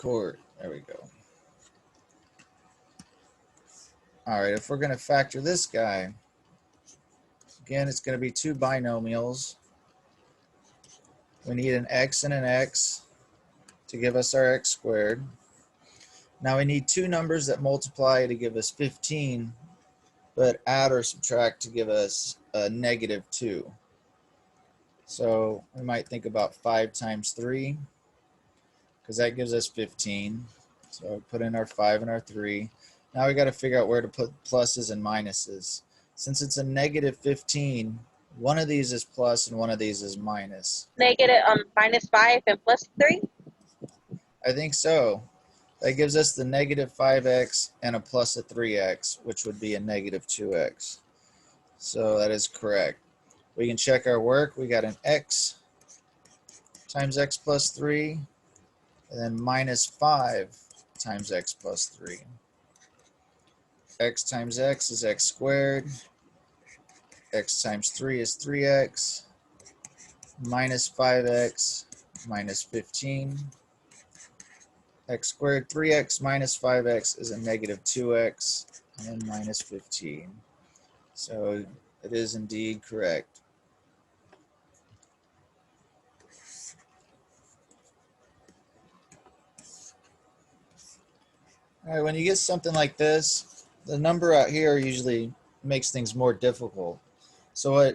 record. There we go. All right, if we're going to factor this guy, again, it's going to be two binomials. We need an x and an x to give us our x squared. Now we need two numbers that multiply to give us 15, but add or subtract to give us a -2. So we might think about 5 times 3, because that gives us 15. So put in our 5 and our 3. Now we got to figure out where to put pluses and minuses. Since it's a -15, one of these is plus and one of these is minus. Negative -5 and +3? I think so. That gives us the -5x and a plus of 3x, which would be a -2x. So that is correct. We can check our work. We got an x times x plus 3, and then -5 times x plus 3. X times x is x squared. X times 3 is 3x. -5x minus 15. X squared, 3x minus 5x is a -2x, and then minus 15. So it is indeed correct. All right, when you get something like this, the number out here usually makes things more difficult. So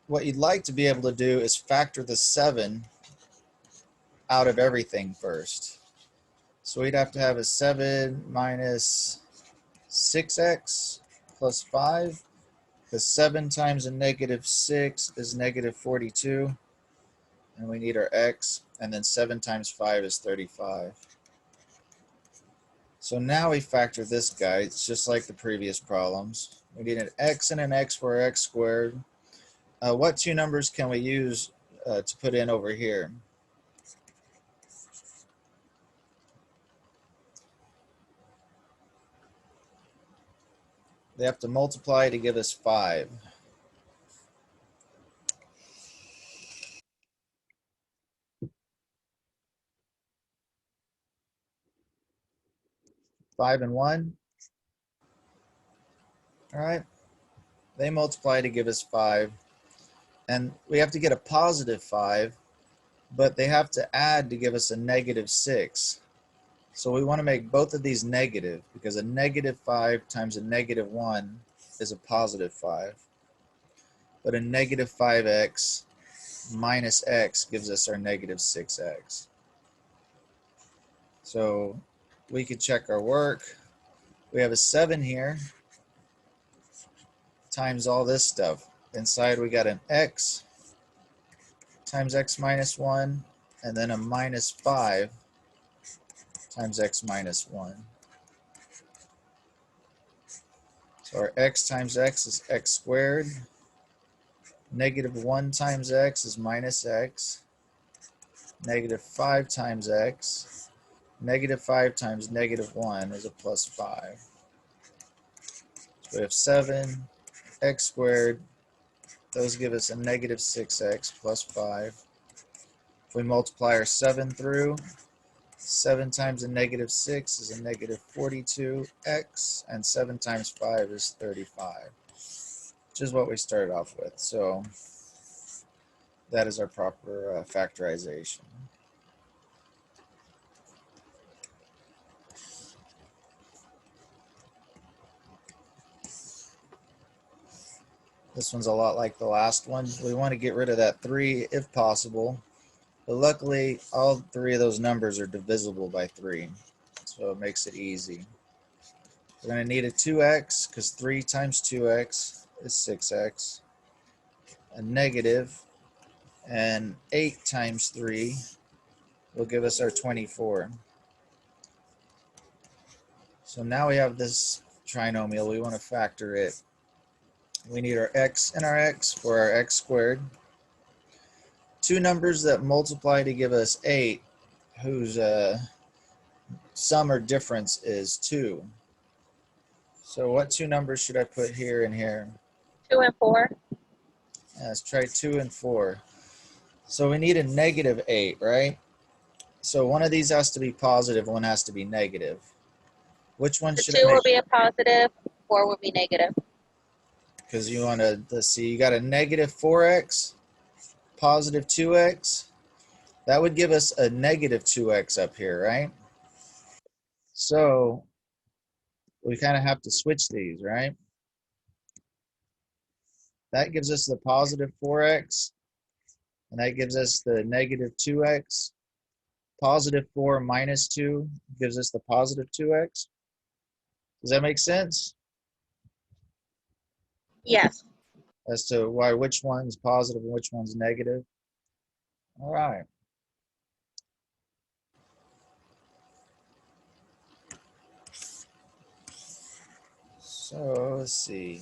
what you'd like to be able to do is factor the 7 out of everything first. So we'd have to have a 7 minus 6x plus 5, because 7 times a -6 is -42, and we need our x, and then 7 times 5 is 35. So now we factor this guy. It's just like the previous problems. We need an x and an x for our x squared. What two numbers can we use to put in over here? They have to multiply to give us 5. Five and 1. All right. They multiply to give us 5. And we have to get a positive 5, but they have to add to give us a -6. So we want to make both of these negative, because a -5 times a -1 is a positive 5. But a -5x minus x gives us our -6x. So we could check our work. We have a 7 here times all this stuff. Inside we got an x times x minus 1, and then a -5 times x minus 1. So our x times x is x squared. -1 times x is minus x. -5 times x. -5 times -1 is a plus 5. So we have 7 x squared. Those give us a -6x plus 5. If we multiply our 7 through, 7 times a -6 is a -42x, and 7 times 5 is 35, which is what we started off with. So that is our proper factorization. This one's a lot like the last one. We want to get rid of that 3 if possible. But luckily, all 3 of those numbers are divisible by 3. So it makes it easy. We're going to need a 2x, because 3 times 2x is 6x. A negative, and 8 times 3 will give us our 24. So now we have this trinomial. We want to factor it. We need our x and our x for our x squared. Two numbers that multiply to give us 8, whose sum or difference is 2. So what two numbers should I put here and here? 2 and 4. Let's try 2 and 4. So we need a -8, right? So one of these has to be positive, one has to be negative. Which one The should 2 I will make? be a positive, 4 will be negative. Because you want to, let's see, you got a negative 4x, positive 2x. That would give us a negative 2x up here, right? So we kind of have to switch these, right? That gives us the positive 4x, and that gives us the negative 2x. Positive 4 minus 2 gives us the positive 2x. Does that make sense? Yes. As to why which one's positive and which one's negative? All right. So let's see.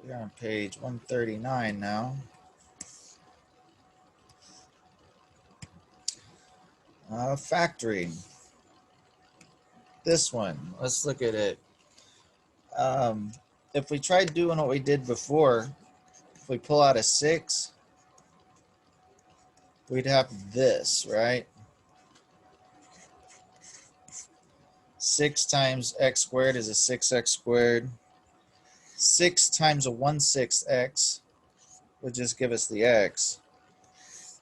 We're on page 139 now. Factoring. This one, let's look at it. If we tried doing what we did before, if we pull out a 6, we'd have this, right? 6 times x squared is a 6x squared. 6 times a 1/6 x would just give us the x.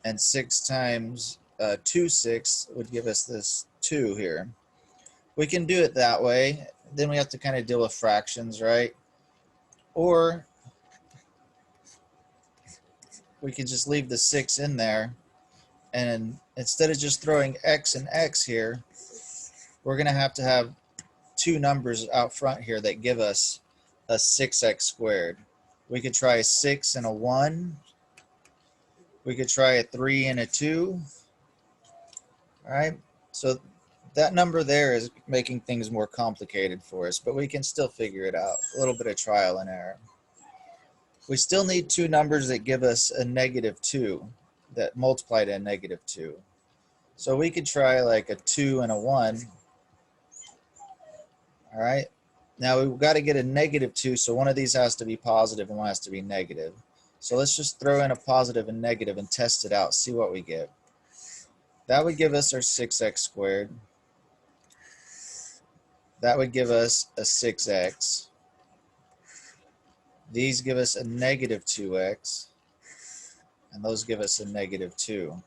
And 6 times 2/6 would give us this 2 here. We can do it that way. Then we have to kind of deal with fractions, right? Or we can just leave the 6 in there. And instead of just throwing x and x here, we're going to have two numbers out front here that give us a 6x squared. We could try a 6 and a 1. We could try a 3 and a 2. All right. So that number there is making things more complicated for us, but we can still figure it out. A little bit of trial and error. We still need two numbers that give us a negative 2 that multiply to a negative 2. So we could try like a 2 and a 1. All right. Now we've got to get a negative 2, so one of these has to be positive and one has to be negative. So let's just throw in a positive and negative and test it out, see what we get. That would give us our 6x squared. That would give us a 6x. These give us a negative 2x. And those give us a negative 2.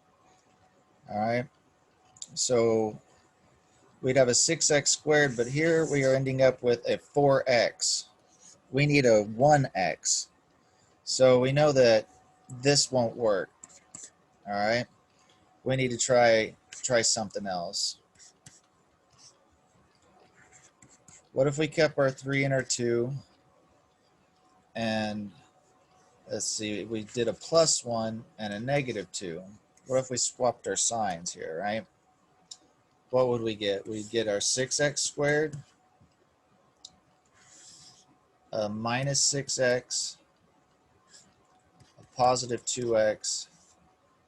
All right. So we'd have a 6x squared, but here we are ending up with a 4x. We need a 1x. So we know that this won't work. All right. We need to try something else. What if we kept our 3 and our 2 and let's see, we did a +1 and a -2. What if we swapped our signs here, right? What would we get? We'd get our 6x squared, a -6x, a +2x,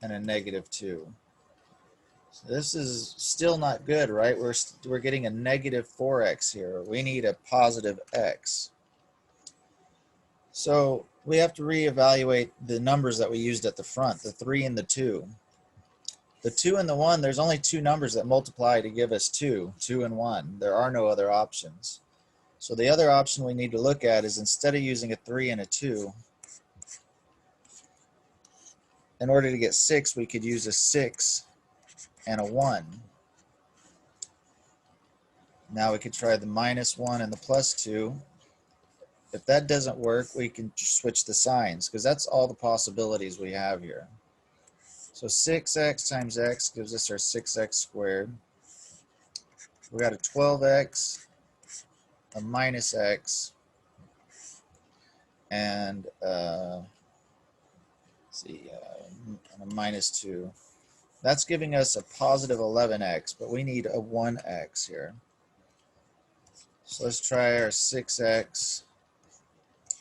and a -2. So this is still not good, right? We're getting a -4x here. We need a positive x. So we have to reevaluate the numbers that we used at the front, the 3 and the 2. The 2 and the 1, there's only two numbers that multiply to give us 2 and 1. There are no other options. So the other option we need to look at is instead of using a 3 and a 2, in order to get 6, we could use a 6 and a 1. Now we could try the -1 and the +2. If that doesn't work, we can switch the signs because that's all the possibilities we have here. So 6x times x gives us our 6x squared. We got a 12x, a -x, and see, and a -2. That's giving us a positive 11x, but we need a 1x here. So let's try our 6x,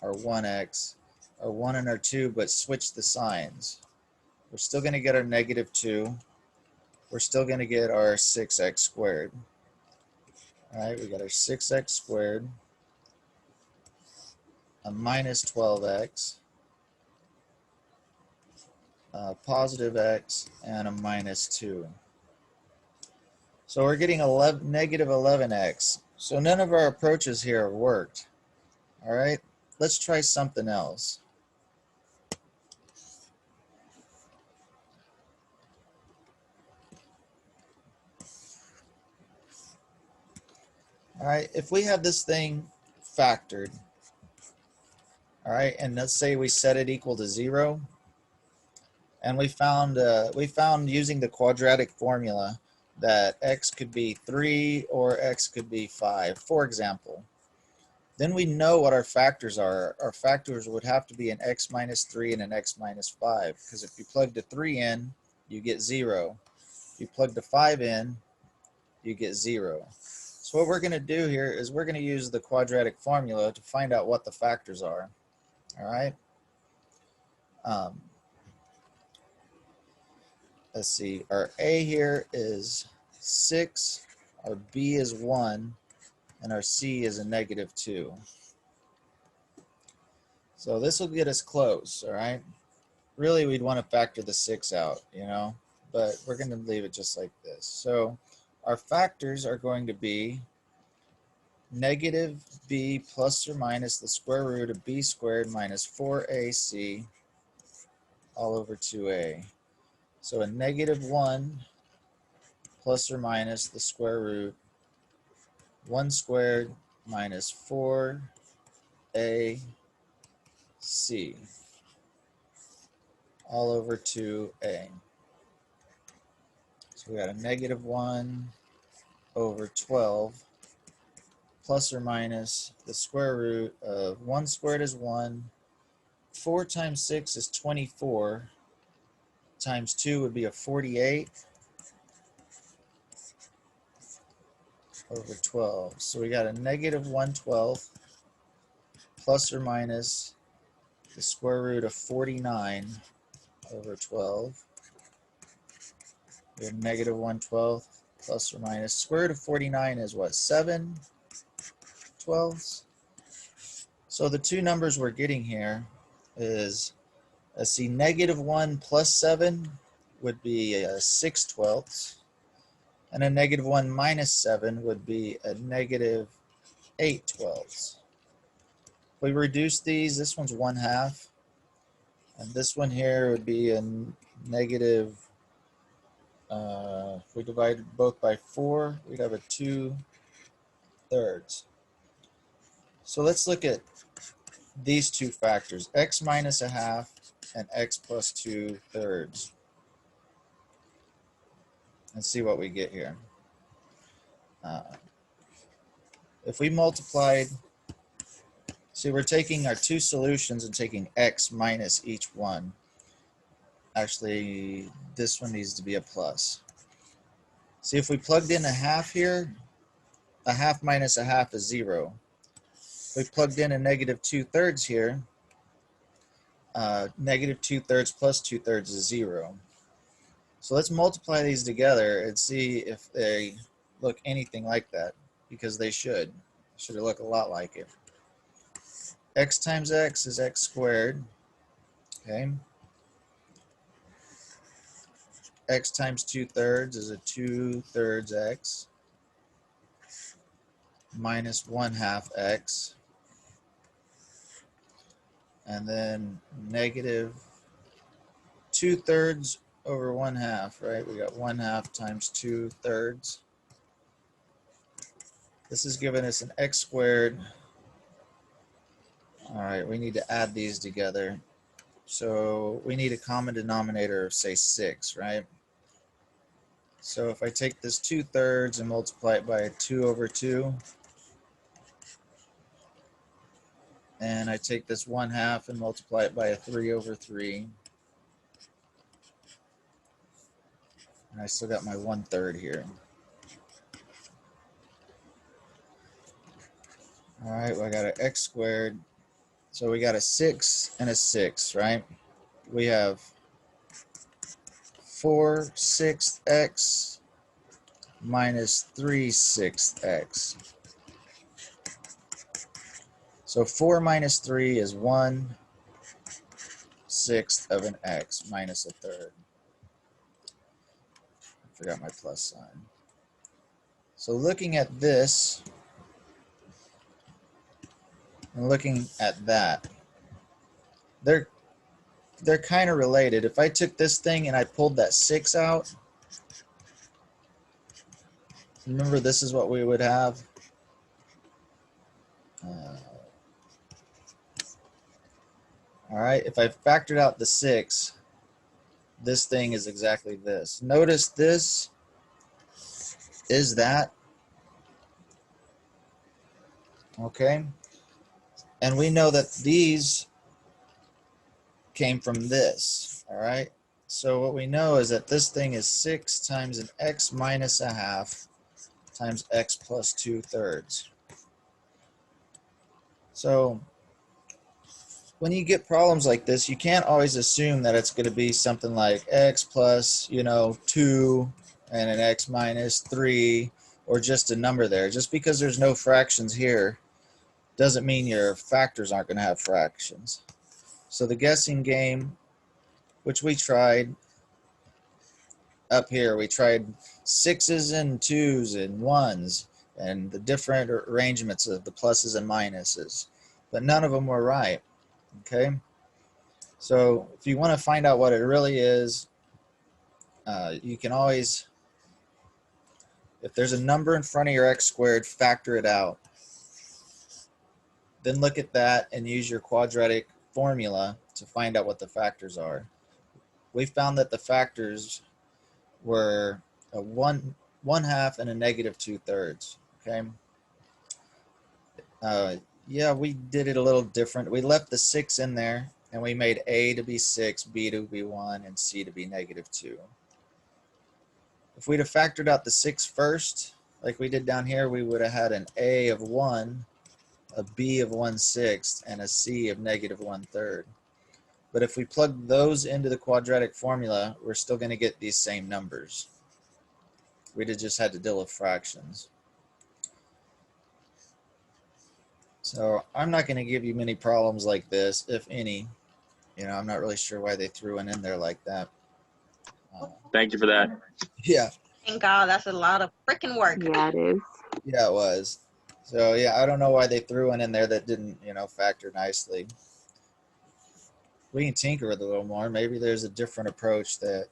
our 1x, our 1 and our 2, but switch the signs. We're still going to get our -2. We're still going to get our 6x squared. All right, we got our 6x squared, a -12x, positive x, and a minus 2. So we're getting negative 11x. So none of our approaches here worked. All right, let's try something else. All right, if we have this thing factored, all right, and let's say we set it equal to 0, and we found using the quadratic formula that x could be 3 or x could be 5, for example. Then we know what our factors are. Our factors would have to be an x minus 3 and an x minus 5, because if you plug the 3 in, you get 0. If you plug the 5 in, you get 0. So what we're going to do here is we're going to use the quadratic formula to find out what the factors are. All right. Let's see. Our a here is 6, our b is 1, and our c is a negative 2. So this will get us close. All right. Really, we'd want to factor the 6 out, but we're going to leave it just like this. So our factors are going to be negative b plus or minus the square root of b squared minus 4ac all over 2a. So a negative 1 plus or minus the square root 1 squared minus 4ac all over 2a. So we got a negative 1 over 12 plus or minus the square root of 1 squared is 1, 4 times 6 is 24, times 2 would be a 48 over 12. So we got a negative 112 plus or minus the square root of 49 over 12. We have negative 112 plus or minus square root of 49 is what, 7 twelfths? So the two numbers we're getting here is, let's see, negative 1 plus 7 would be 6 twelfths, and a negative 1 minus 7 would be a negative 8 twelfths. If we reduce these, this one's 1/2, and this one here would be a negative, if we divide both by 4, we'd have a 2/3. So let's look at these two factors, x minus 1/2 and x plus 2/3, and see what we get here. If we multiplied, see, we're taking our two solutions and taking x minus each one. Actually, this one needs to be a plus. See, if we plugged in 1/2 here, 1/2 minus 1/2 is 0. If we plugged in a negative 2/3 here, negative 2/3 plus 2/3 is 0. So let's multiply these together and see if they look anything like that, because they should. Should look a lot like it. X times x is x squared. Okay. X times 2/3 is a 2/3 x minus 1/2 x. And then negative 2/3 over 1/2, right? We got 1/2 times 2/3. This is giving us an x squared. All right, we need to add these together. So we need a common denominator of, say, 6, right? So if I take this 2/3 and multiply it by a 2 over 2, and I take this 1/2 and multiply it by a 3 over 3, and I still got my 1/3 here. All right, well, I got an x squared. So we got a 6 and a 6, right? We have 4/6 x minus 3/6 x. So 4 minus 3 is 1. sixth of an x minus a third. I forgot my plus sign. So looking at this and looking at that, they're kind of related. If I took this thing and I pulled that 6 out, remember this is what we would have. All right, if I factored out the 6, this thing is exactly this. Notice this is that, okay? And we know that these came from this, all right? So what we know is that this thing is 6 times an x minus a half times x plus 2/3. So when you get problems like this, you can't always assume that it's going to be something like x plus, 2 and an x minus 3, or just a number there. Just because there's no fractions here doesn't mean your factors aren't going to have fractions. So the guessing game, which we tried up here, we tried 6s and 2s and 1s and the different arrangements of the pluses and minuses, but none of them were right. Okay, so if you want to find out what it really is, you can always, if there's a number in front of your x squared, factor it out. Then look at that and use your quadratic formula to find out what the factors are. We found that the factors were a 1/2 and a negative 2/3. Okay. Yeah, we did it a little different. We left the 6 in there, and we made a to be 6, b to be 1, and c to be negative 2. If we'd have factored out the 6 first, like we did down here, we would have had an a of 1, a b of 1/6, and a c of negative 1/3. But if we plug those into the quadratic formula, we're still going to get these same numbers. We'd have just had to deal with fractions. So I'm not going to give you many problems like this, if any. I'm not really sure why they threw one in there like that. Thank you for that. Yeah. Thank God, that's a lot of freaking work. Yeah, it is. Yeah, it was. So yeah, I don't know why they threw one in there that didn't, factor nicely. We can tinker with it a little more. Maybe there's a different approach that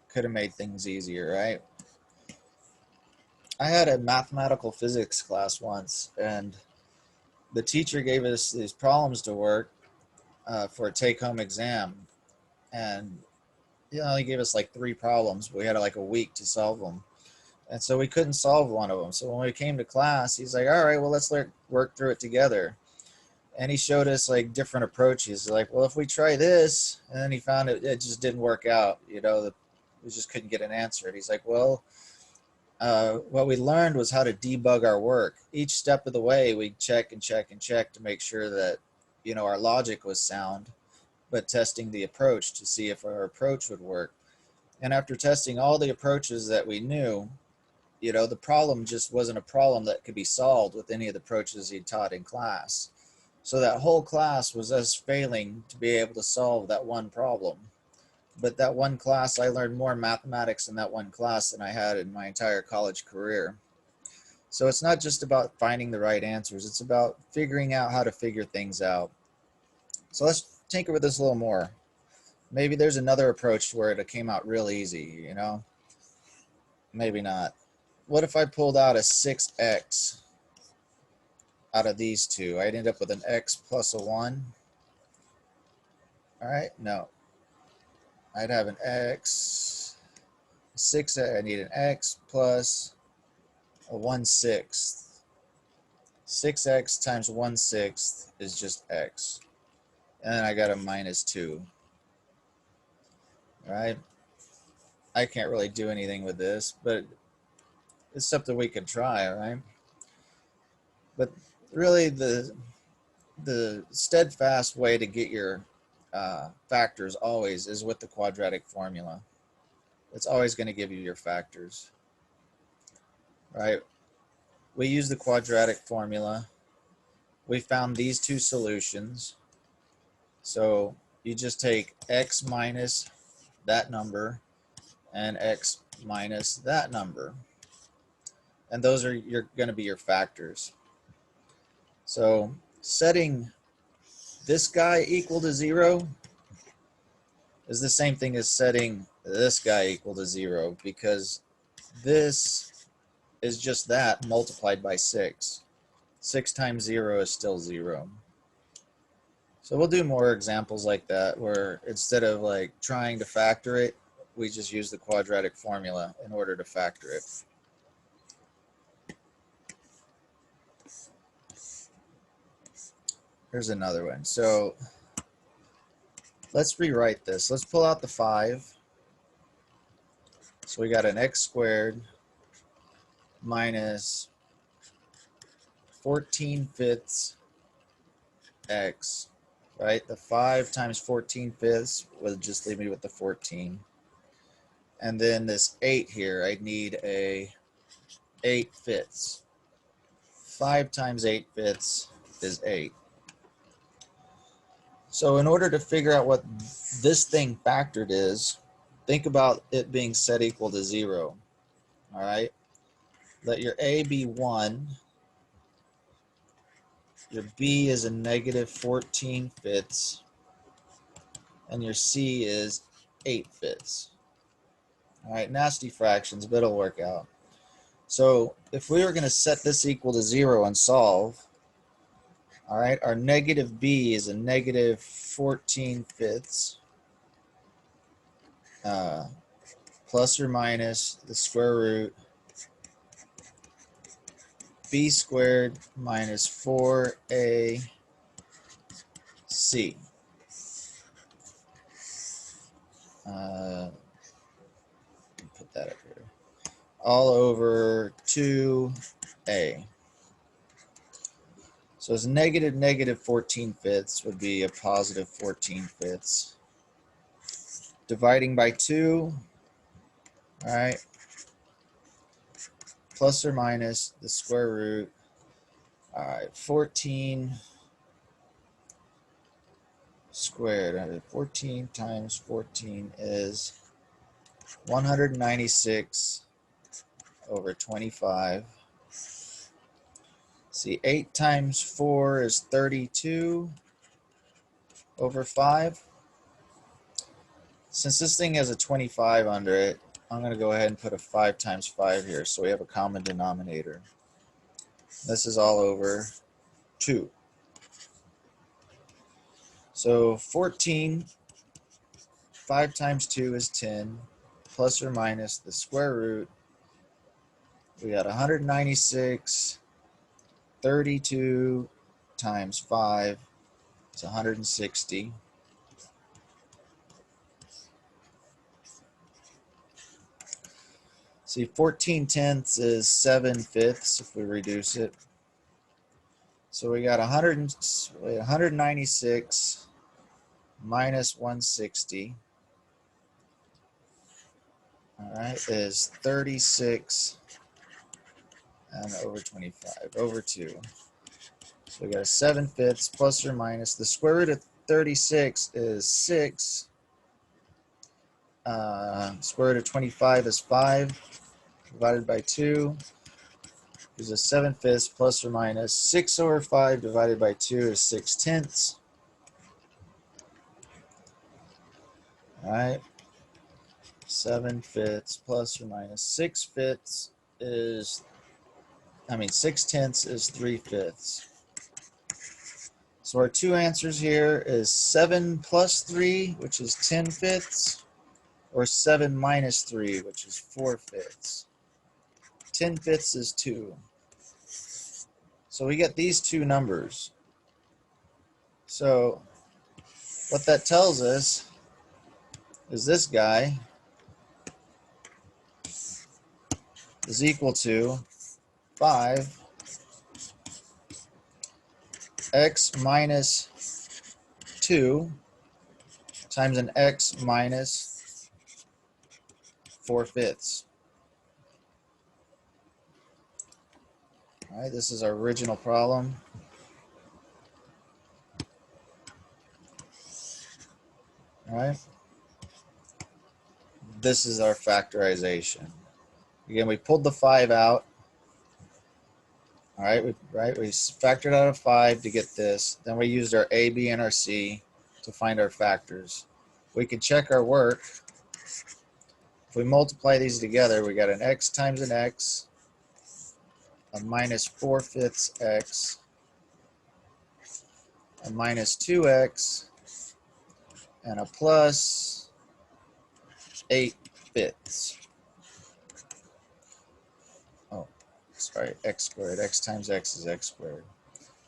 could have made things easier, right? I had a mathematical physics class once, and the teacher gave us these problems to work for a take-home exam, and he only gave us like 3 problems. We had like a week to solve them, and so we couldn't solve one of them. So when we came to class, he's like, all right, well, let's work through it together. And he showed us like different approaches. Like, well, if we try this, and then he found it just didn't work out. We just couldn't get an answer. And he's like, well, what we learned was how to debug our work. Each step of the way, we check and check and check to make sure that, our logic was sound, but testing the approach to see if our approach would work. And after testing all the approaches that we knew, the problem just wasn't a problem that could be solved with any of the approaches he taught in class. So that whole class was us failing to be able to solve that one problem. But that one class, I learned more mathematics in that one class than I had in my entire college career. So it's not just about finding the right answers. It's about figuring out how to figure things out. So let's tinker with this a little more. Maybe there's another approach where it came out real easy, Maybe not. What if I pulled out a 6x out of these two? I'd end up with an x plus a 1. All right, no. I'd have an x, 6, I need an x plus a 1/6. 6x times 1/6 is just x. And then I got a minus 2. All right? I can't really do anything with this, but it's something we could try, all right? But really the steadfast way to get your factors always is with the quadratic formula. It's always going to give you your factors, right? We use the quadratic formula. We found these 2 solutions. So, you just take x minus that number and x minus that number. And those are going to be your factors. So setting this guy equal to 0 is the same thing as setting this guy equal to 0, because this is just that multiplied by 6. 6 times 0 is still 0. So we'll do more examples like that, where instead of like trying to factor it, we just use the quadratic formula in order to factor it. Here's another one. So let's rewrite this. Let's pull out the 5. So we got an x squared minus 14/5 x, right? The 5 times 14/5 will just leave me with the 14. And then this 8 here, I need a 8/5. 5 times 8/5 is 8. So in order to figure out what this thing factored is, think about it being set equal to 0. All right? Let your a be 1. Your b is a negative 14/5. And your c is 8/5. All right, nasty fractions, but it'll work out. So if we were going to set this equal to 0 and solve, all right, our negative b is a negative 14/5 plus or minus the square root b squared minus 4ac. Put that up here. All over 2a. So it's negative 14/5 would be a positive 14/5. Dividing by 2, all right, plus or minus the square root. All right, 14 squared. 14 times 14 is 196 over 25. See, 8 times 4 is 32 over 5. Since this thing has a 25 under it, I'm going to go ahead and put a 5 times 5 here, so we have a common denominator. This is all over 2. So 14, 5 times 2 is 10, plus or minus the square root. We got 196, 32 times 5 is 160. See, 14/10 is 7/5 if we reduce it. So we got 196 minus 160. All right, is 36 and over 25 over 2. So we got a 7/5 plus or minus. The square root of 36 is 6. Square root of 25 is 5 divided by 2 is a 7/5 plus or minus. 6 over 5 divided by 2 is 6/10. All right, 7/5 plus or minus 6/5 is, 6/10 is 3/5. So our two answers here is 7 plus 3, which is 10/5, or 7 minus 3, which is 4/5. 10/5 is 2. So we get these two numbers. So what that tells us is this guy is equal to 5 x minus 2 times an x minus 4/5. All right, this is our original problem. All right. This is our factorization. Again, we pulled the 5 out. All right, we factored out a 5 to get this. Then we used our A, B, and our C to find our factors. We can check our work. If we multiply these together, we got an x times an x, a minus 4/5 x, a minus 2x, and a plus 8/5. Oh, sorry, x squared. X times x is x squared.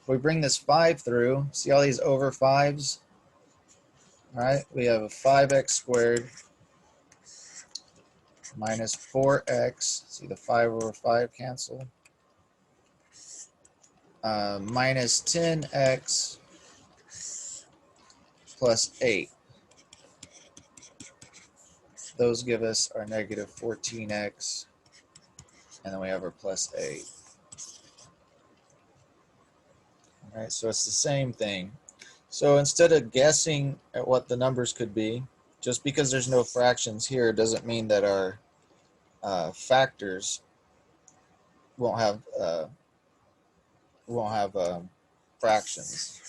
If we bring this 5 through, see all these over 5s? All right, we have a 5x squared minus 4x. See the 5 over 5 cancel. Minus 10x plus 8. Those give us our negative 14x. And then we have our plus 8. All right, so it's the same thing. So instead of guessing at what the numbers could be, just because there's no fractions here doesn't mean that our factors won't have fractions.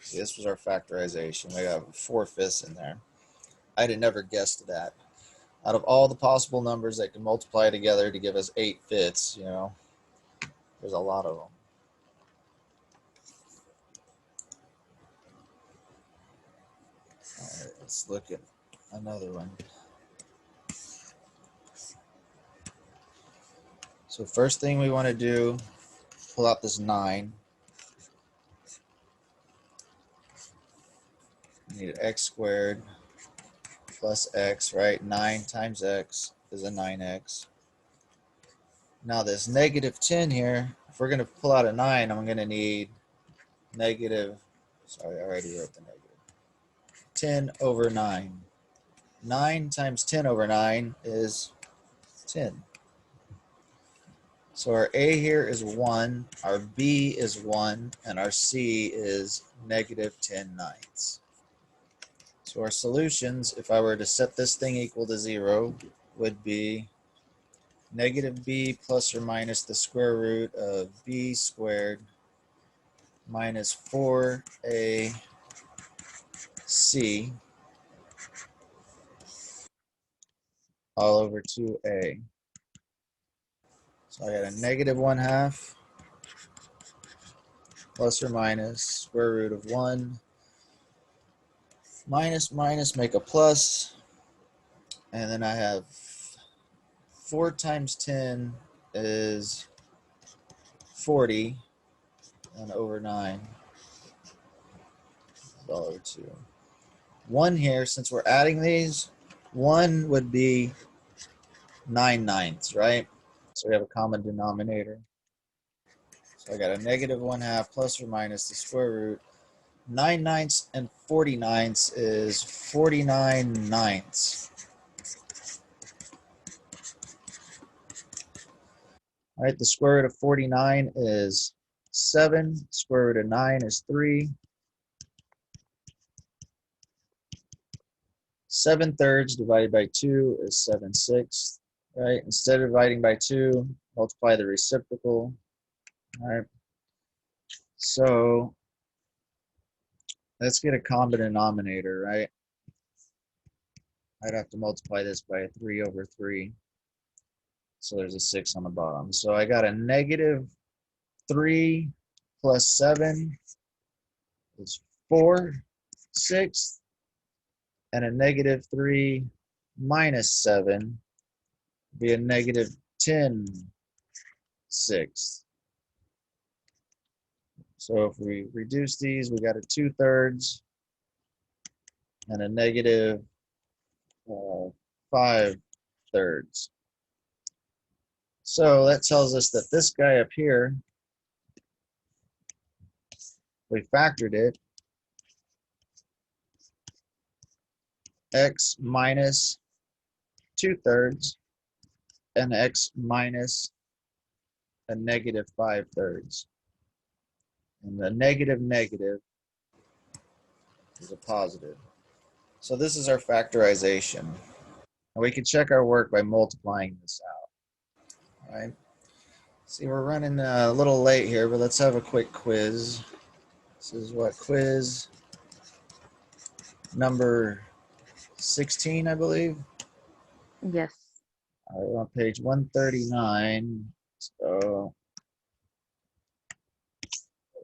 See, this was our factorization. We have 4/5 in there. I'd have never guessed that. Out of all the possible numbers that can multiply together to give us 8/5, you know, there's a lot of them. All right, let's look at another one. So first thing we want to do, pull out this 9. We need x squared plus x, right? 9 times x is a 9x. Now this negative 10 here, if we're going to pull out a 9, I'm going to need negative, sorry, I already wrote the negative, 10 over 9. 9 times 10 over 9 is 10. So our A here is 1, our B is 1, and our C is negative 10/9. So our solutions, if I were to set this thing equal to 0, would be negative b plus or minus the square root of b squared minus 4ac all over 2a. So I got a negative 1/2 plus or minus square root of 1 minus minus make a plus, and then I have 4 times 10 is 40, and over 9 is all over 2. 1 here, since we're adding these, 1 would be 9/9, right? So we have a common denominator. So I got a negative 1/2 plus or minus the square root. 9/9 and 49 is 49/9. All right, the square root of 49 is 7. Square root of 9 is 3. 7/3 divided by 2 is 7/6. Right? Instead of dividing by 2, multiply the reciprocal. All right. So let's get a common denominator, right? I'd have to multiply this by 3 over 3. So there's a 6 on the bottom. So I got a negative 3 plus 7 is 4/6. And a negative 3 minus 7 would be a negative 10/6. So if we reduce these, we got a 2/3 and a negative 5/3. So that tells us that this guy up here, we factored it, x minus 2/3 and x minus a negative 5/3. And the negative negative is a positive. So this is our factorization. And we can check our work by multiplying this out. All right. See, we're running a little late here, but let's have a quick quiz. This is what, quiz number 16, I believe. Yes. All right, we're on page 139. So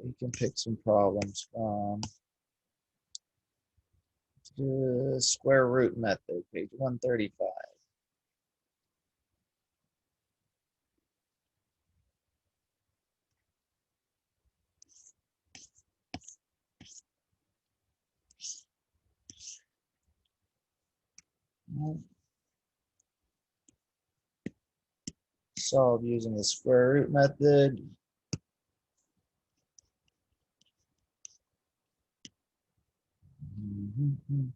we can pick some problems from the square root method, page 135. Solve using the square root method. Number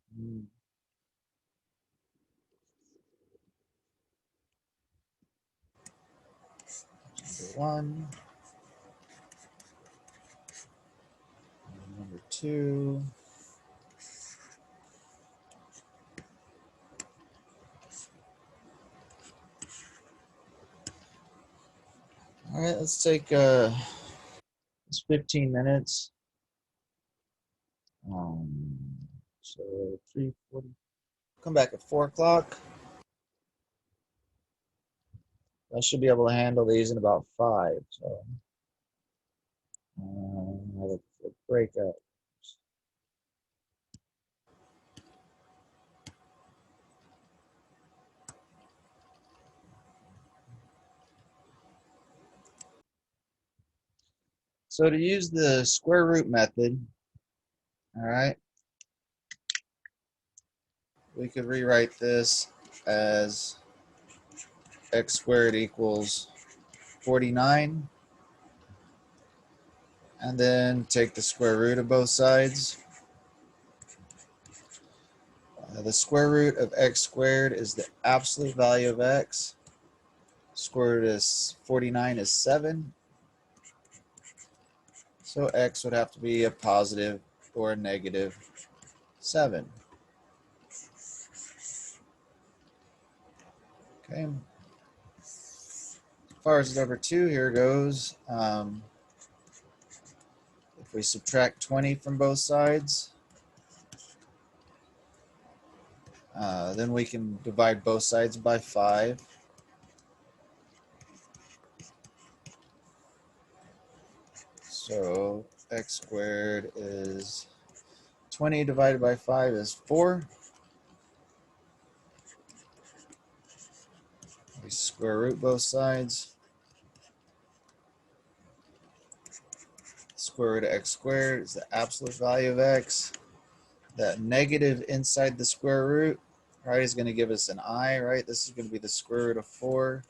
one. Number two. All right, let's take it's 15 minutes. So 3:40. Come back at 4 o'clock. I should be able to handle these in about 5. So have a breakout. So to use the square root method, all right, we could rewrite this as x squared equals 49, and then take the square root of both sides. The square root of x squared is the absolute value of x. Square root of 49 is 7. So x would have to be a positive or a negative 7. Okay. As far as number 2 here goes, if we subtract 20 from both sides, then we can divide both sides by 5. So x squared is 20 divided by 5 is 4. We square root both sides. Square root of x squared is the absolute value of x. That negative inside the square root, right, is going to give us an I, right? This is going to be the square root of 4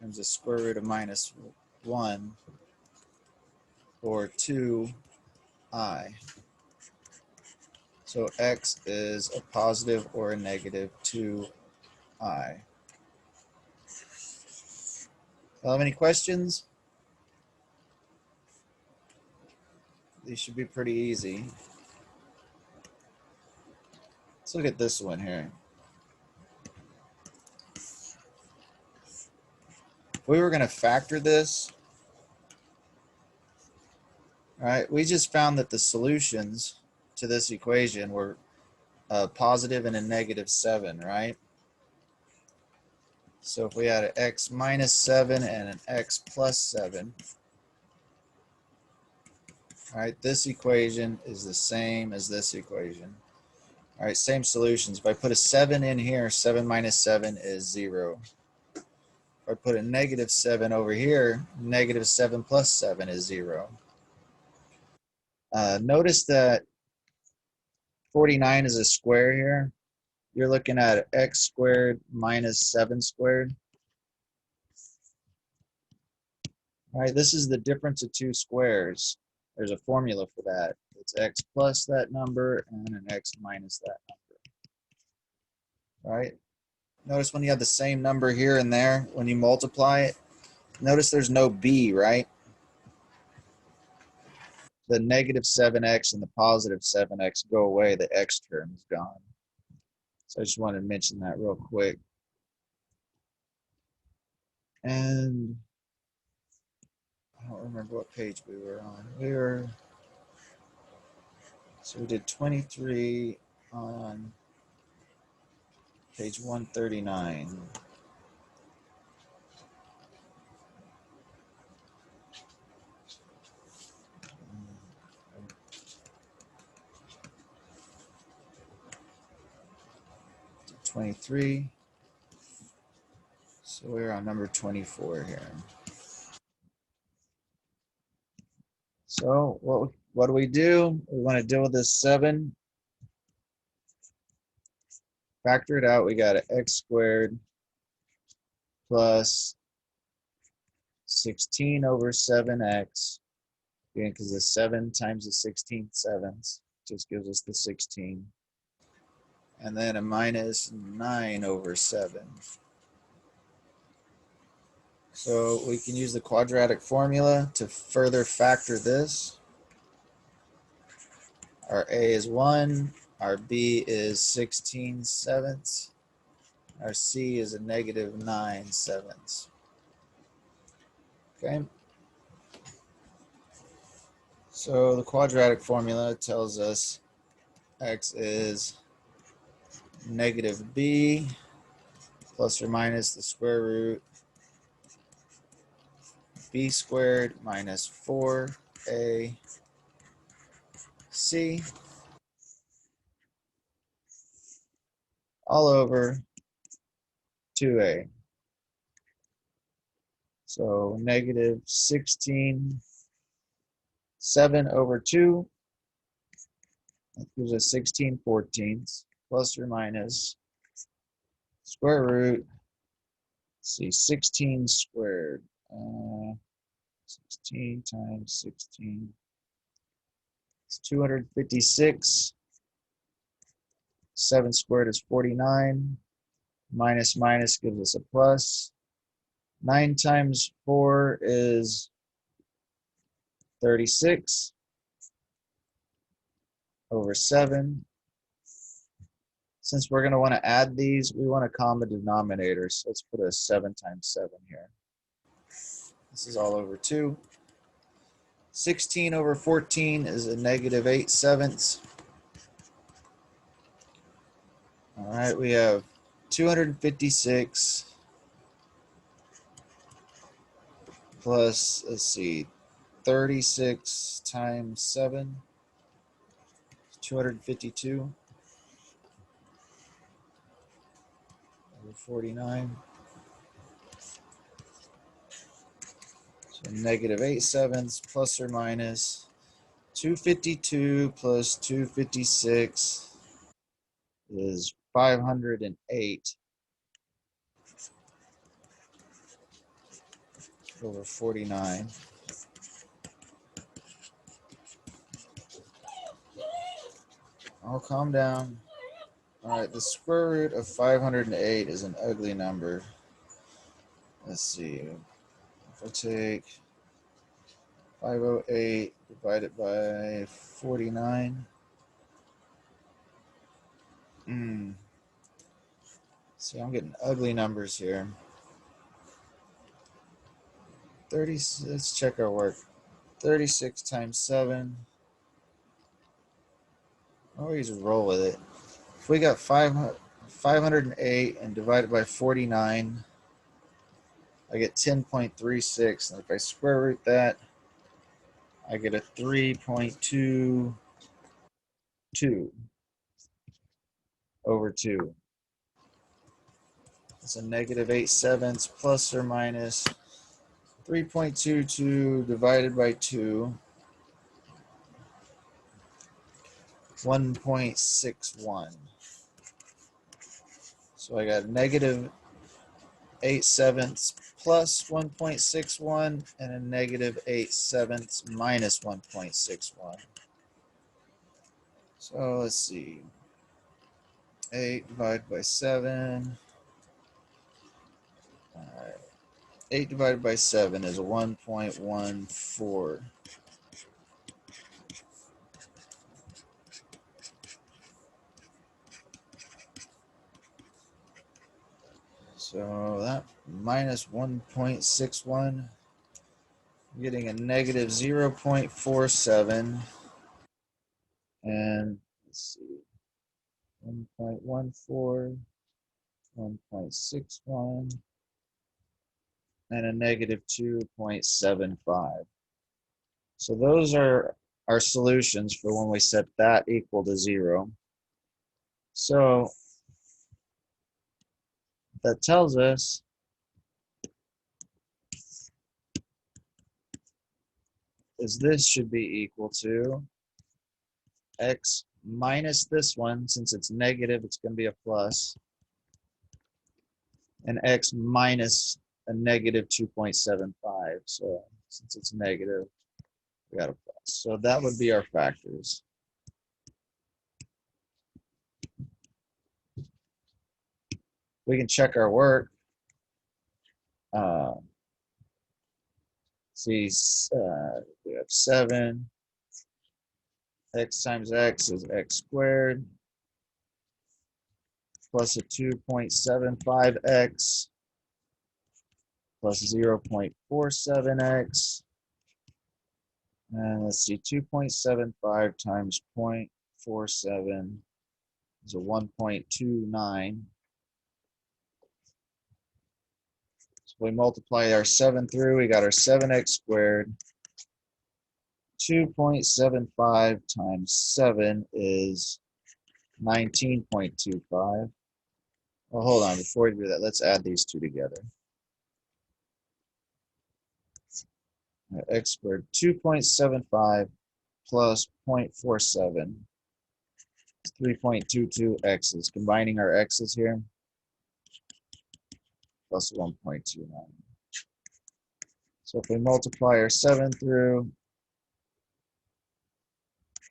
times the square root of minus 1, or 2i. So x is a positive or a negative 2i. Have any questions? These should be pretty easy. Let's look at this one here. If we were going to factor this, right, we just found that the solutions to this equation were a positive and a negative 7, right? So if we had an x minus 7 and an x plus 7, all right, this equation is the same as this equation. All right, same solutions. If I put a 7 in here, 7 minus 7 is 0. If I put a negative 7 over here, negative 7 plus 7 is 0. Notice that 49 is a square here. You're looking at x squared minus 7 squared. All right, this is the difference of two squares. There's a formula for that. It's x plus that number and an x minus that number. All right. Notice when you have the same number here and there, when you multiply it, notice there's no b, right? The negative 7x and the positive 7x go away. The x term is gone. So I just wanted to mention that real quick. And I don't remember what page we were on. So we did 23 on page 139. 23. So we're on number 24 here. So what do? We want to deal with this 7. Factor it out. We got an x squared plus 16 over 7x. Again, because the 7 times the 16 sevens just gives us the 16. And then a minus 9 over 7. So we can use the quadratic formula to further factor this. Our a is 1, our b is 16 sevenths, our c is a negative 9 sevenths. Okay. So the quadratic formula tells us x is negative b plus or minus the square root b squared minus 4ac all over 2a. So negative 16 7 over 2, that gives us 16 fourteenths, plus or minus square root, let's see, 16 squared. 16 times 16, it's 256. 7 squared is 49. Minus minus gives us a plus. 9 times 4 is 36 over 7. Since we're going to want to add these, we want a common denominator. So let's put a 7 times 7 here. This is all over 2. 16 over 14 is a negative 8 sevenths. All right, we have 256 plus, let's see, 36 times 7, 252 over 49. So negative 8 sevenths plus or minus 252 plus 256 is 508 over 49. I'll calm down. All right, the square root of 508 is an ugly number. Let's see. If I take 508 divided by 49. See, I'm getting ugly numbers here. 30, let's check our work. 36 times 7. Oh, we just roll with it. If we got 508 and divided by 49, I get 10.36. And if I square root that, I get a 3.22 over 2. It's a negative 8 sevenths plus or minus 3.22 divided by 2, 1.61. So I got negative 8 sevenths plus 1.61 and a negative 8 sevenths minus 1.61. So let's see. 8 divided by 7. All right. 8 divided by 7 is a 1.14. So that minus 1.61, getting a negative 0.47. And let's see, 1.14, 1.61, and a negative 2.75. So those are our solutions for when we set that equal to 0. So that tells us is this should be equal to x minus this one. Since it's negative, it's going to be a plus, and x minus a negative 2.75. So since it's negative, we got a plus. So that would be our factors. We can check our work. See, we have 7. X times x is x squared plus a 2.75x plus 0.47x. And let's see, 2.75 times 0.47 is a 1.29. So we multiply our 7 through, we got our 7x squared. 2.75 times 7 is 19.25. Well, hold on, before we do that, let's add these two together. X squared, 2.75 plus 0.47 is 3.22 x's. Combining our x's here, plus 1.29. So if we multiply our 7 through,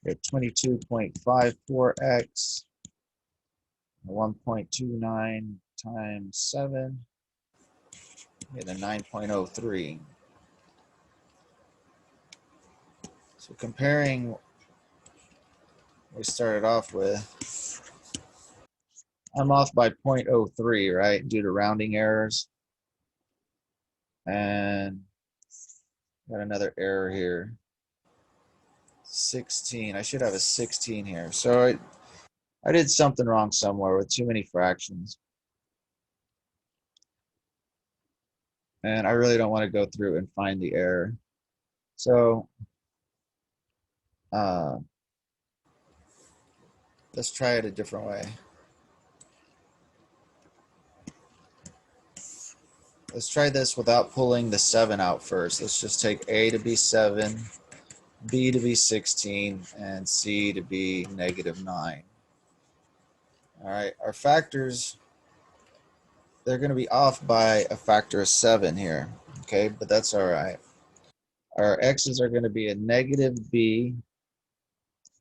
we get 22.54x, 1.29 times 7, we get a 9.03. So comparing what we started off with, I'm off by 0.03, right, due to rounding errors. And got another error here. 16. I should have a 16 here. So I did something wrong somewhere with too many fractions. And I really don't want to go through and find the error. So let's try it a different way. Let's try this without pulling the 7 out first. Let's just take A to be 7, B to be 16, and C to be negative 9. All right, our factors, they're going to be off by a factor of 7 here, okay? But that's all right. Our x's are going to be a negative b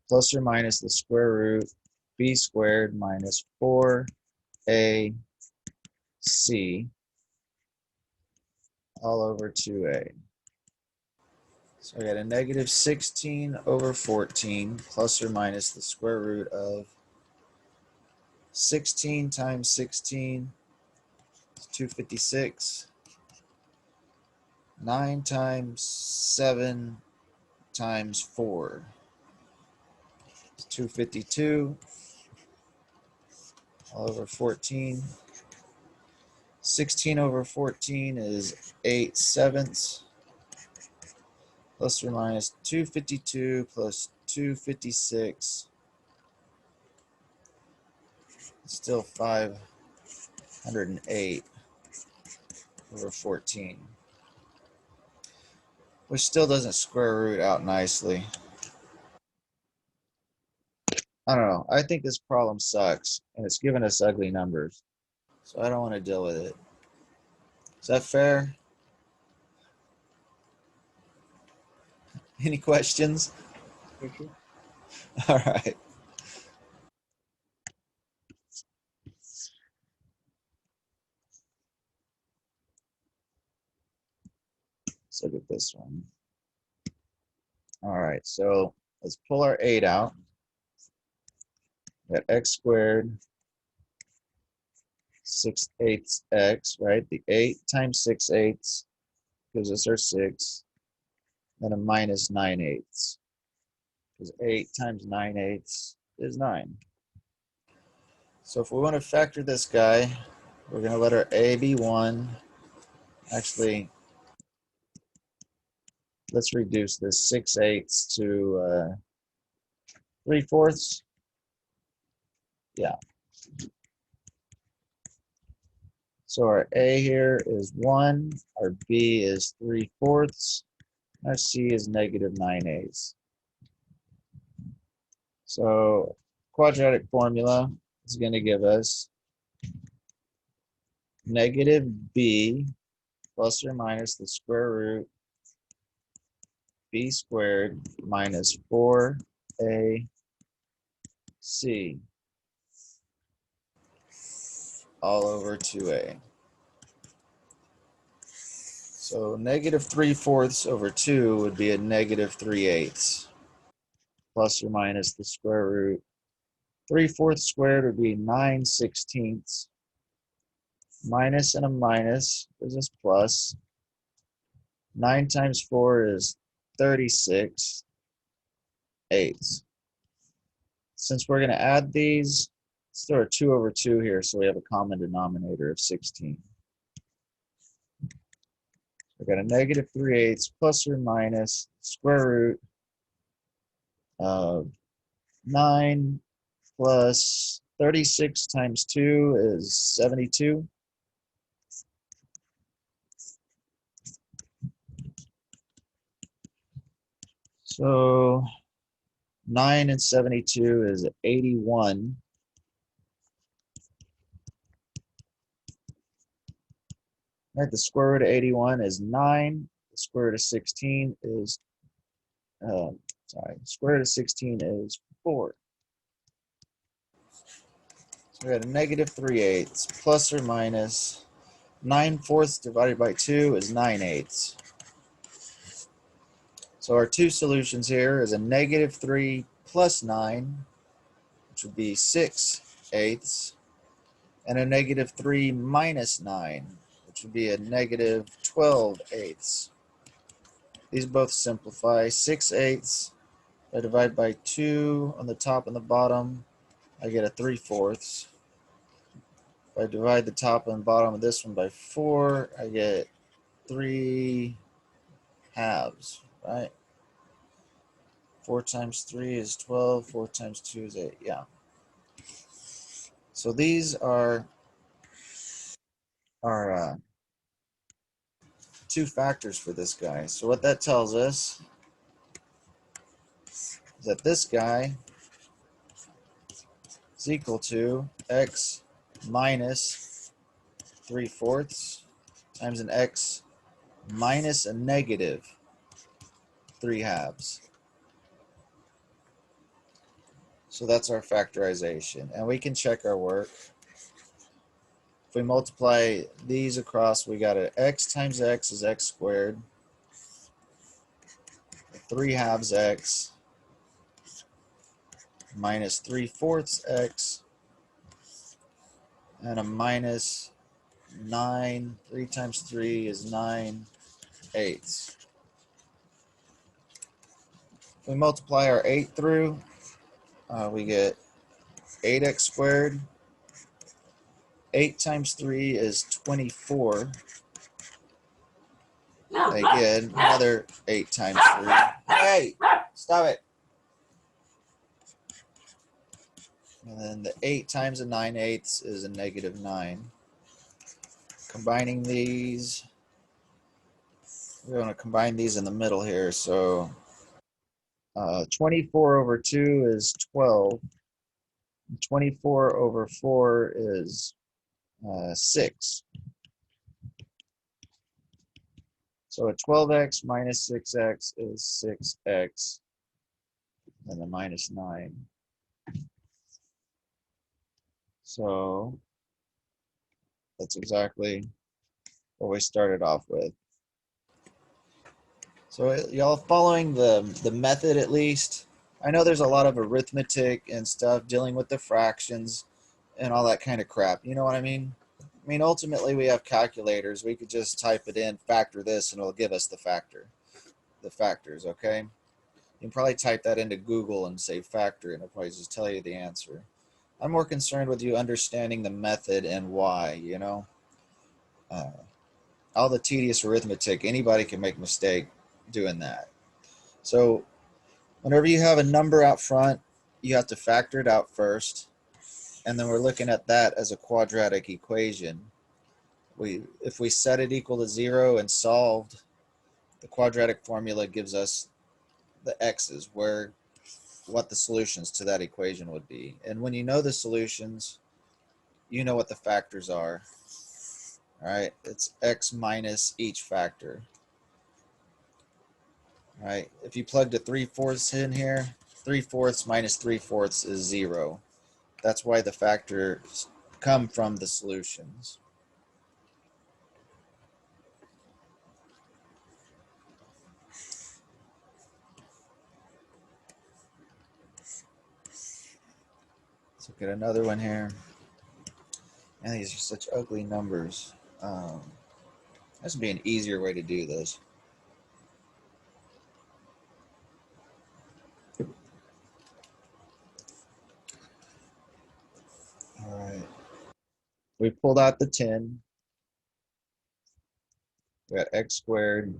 plus or minus the square root b squared minus 4ac all over 2a. So I got a negative 16 over 14 plus or minus the square root of 16 times 16 is 256. 9 times 7 times 4 is 252 all over 14. 16 over 14 is 8/7 plus or minus 252 plus 256. Still 508 over 14, which still doesn't square root out nicely. I don't know. I think this problem sucks, and it's giving us ugly numbers. So I don't want to deal with it. Is that fair? Any questions? All right. Let's look at this one. All right, so let's pull our 8 out. We got x squared 6/8 x, right? The 8 times 6/8 gives us our 6. Then a minus 9/8, because 8 times 9/8 is 9. So if we want to factor this guy, we're going to let our a be 1. Actually, let's reduce this 6/8 to 3/4. Yeah. So our a here is 1, our b is 3/4, our c is negative 9/8. So quadratic formula is going to give us negative b plus or minus the square root b squared minus 4ac all over 2a. So negative 3/4 over 2 would be a negative 3/8 plus or minus the square root. 3/4 squared would be 9/16. Minus and a minus is this plus. 9 times 4 is 36/8. Since we're going to add these, let's throw a 2 over 2 here so we have a common denominator of 16. We've got a negative 3/8 plus or minus square root of 9 plus 36 times 2 is 72. So 9 and 72 is 81. Right, the square root of 81 is 9. The square root of 16 is, square root of 16 is 4. So we got a negative 3/8 plus or minus 9/4 divided by 2 is 9/8. So our two solutions here is a negative 3 plus 9, which would be 6/8, and a negative 3 minus 9, which would be a negative 12/8. These both simplify. 6/8, I divide by 2 on the top and the bottom, I get a 3/4. If I divide the top and bottom of this one by 4, I get 3 halves, right? 4 times 3 is 12, 4 times 2 is 8, yeah. So these are our two factors for this guy. So what that tells us is that this guy is equal to x minus 3/4 times an x minus a negative 3 halves. So that's our factorization. And we can check our work. If we multiply these across, we got an x times x is x squared. 3 halves x minus 3/4 x and a minus 9. 3 times 3 is 9/8. If we multiply our 8 through, we get 8x squared. 8 times 3 is 24. Again, another 8 times 3. Hey, stop it. And then the 8 times a 9/8 is a negative 9. Combining these, we're going to combine these in the middle here. So 24 over 2 is 12. 24 over 4 is 6. So a 12x minus 6x is 6x, and the minus 9. So that's exactly what we started off with. So y'all following the method at least? I know there's a lot of arithmetic and stuff dealing with the fractions and all that kind of crap. You know what I mean? I mean, ultimately we have calculators. We could just type it in, factor this, and it'll give us the factors, okay? You can probably type that into Google and say factor, and it'll probably just tell you the answer. I'm more concerned with you understanding the method and why, you know? All the tedious arithmetic, anybody can make a mistake doing that. So whenever you have a number out front, you have to factor it out first. And then we're looking at that as a quadratic equation. If we set it equal to 0 and solved, the quadratic formula gives us the x's, what the solutions to that equation would be. And when you know the solutions, you know what the factors are. All right, it's x minus each factor. All right, if you plugged a 3/4 in here, 3/4 minus 3/4 is 0. That's why the factors come from the solutions. Let's look at another one here. And these are such ugly numbers. This would be an easier way to do this. All right. We pulled out the 10. We got x squared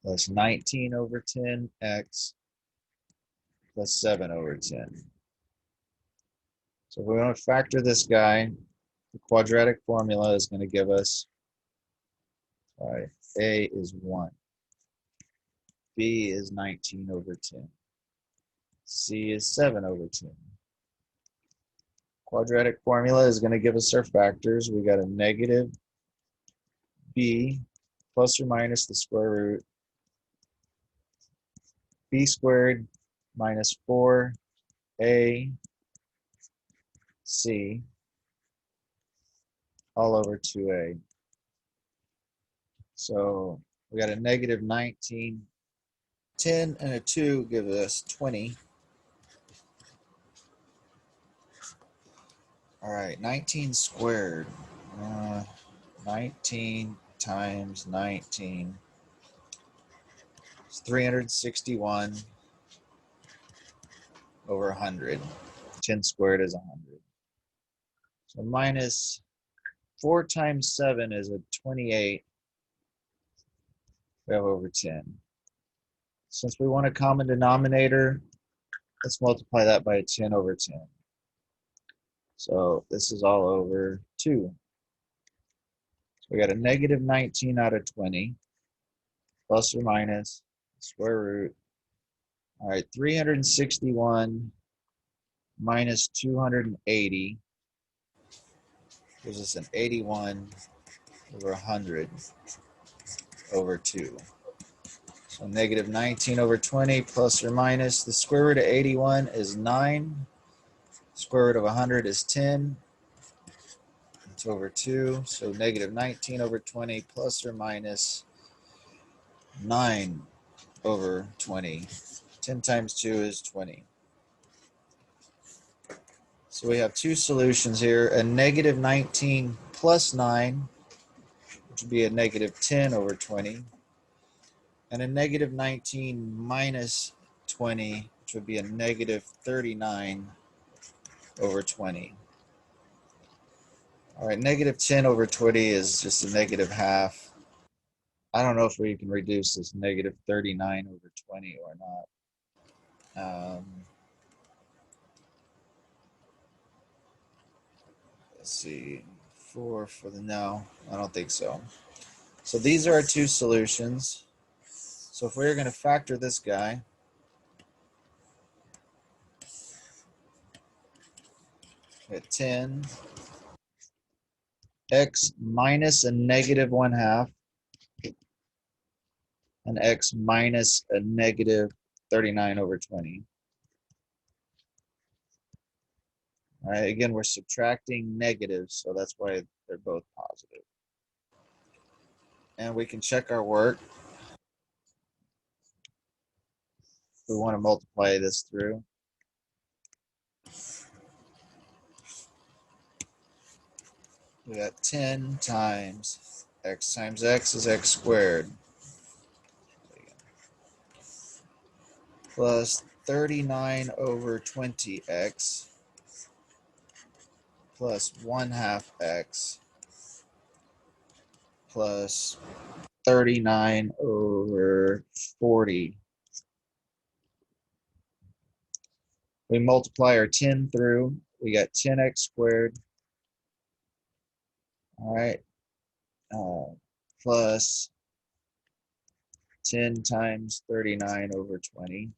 plus 19 over 10x plus 7 over 10. So if we want to factor this guy, the quadratic formula is going to give us, all right, a is 1. B is 19 over 10. C is 7 over 10. Quadratic formula is going to give us our factors. We got a negative b plus or minus the square root b squared minus 4ac all over 2a. So we got a negative 19. 10 and a 2 gives us 20. All right, 19 squared. 19 times 19 is 361 over 100. 10 squared is 100. So minus 4 times 7 is a 28. We have over 10. Since we want a common denominator, let's multiply that by 10 over 10. So this is all over 2. So we got a negative 19 out of 20, plus or minus square root. All right, 361 minus 280 gives us an 81 over 100 over 2. So negative 19 over 20 plus or minus the square root of 81 is 9. Square root of 100 is 10. It's over 2. So negative 19 over 20 plus or minus 9 over 20. 10 times 2 is 20. So we have two solutions here. A negative 19 plus 9, which would be a negative 10 over 20. And a negative 19 minus 20, which would be a negative 39 over 20. All right, negative 10 over 20 is just a negative half. I don't know if we can reduce this negative 39 over 20 or not. Let's see, 4 for the no, I don't think so. So these are our two solutions. So if we're going to factor this guy, at 10 x minus a negative 1/2 and x minus a negative 39 over 20. All right, again, we're subtracting negatives, so that's why they're both positive. And we can check our work. We want to multiply this through. We got 10 times x is x squared. Plus 39 over 20x plus 1/2 x plus 39 over 40. We multiply our 10 through, we got 10x squared. All right, plus 10 times 39 over 20.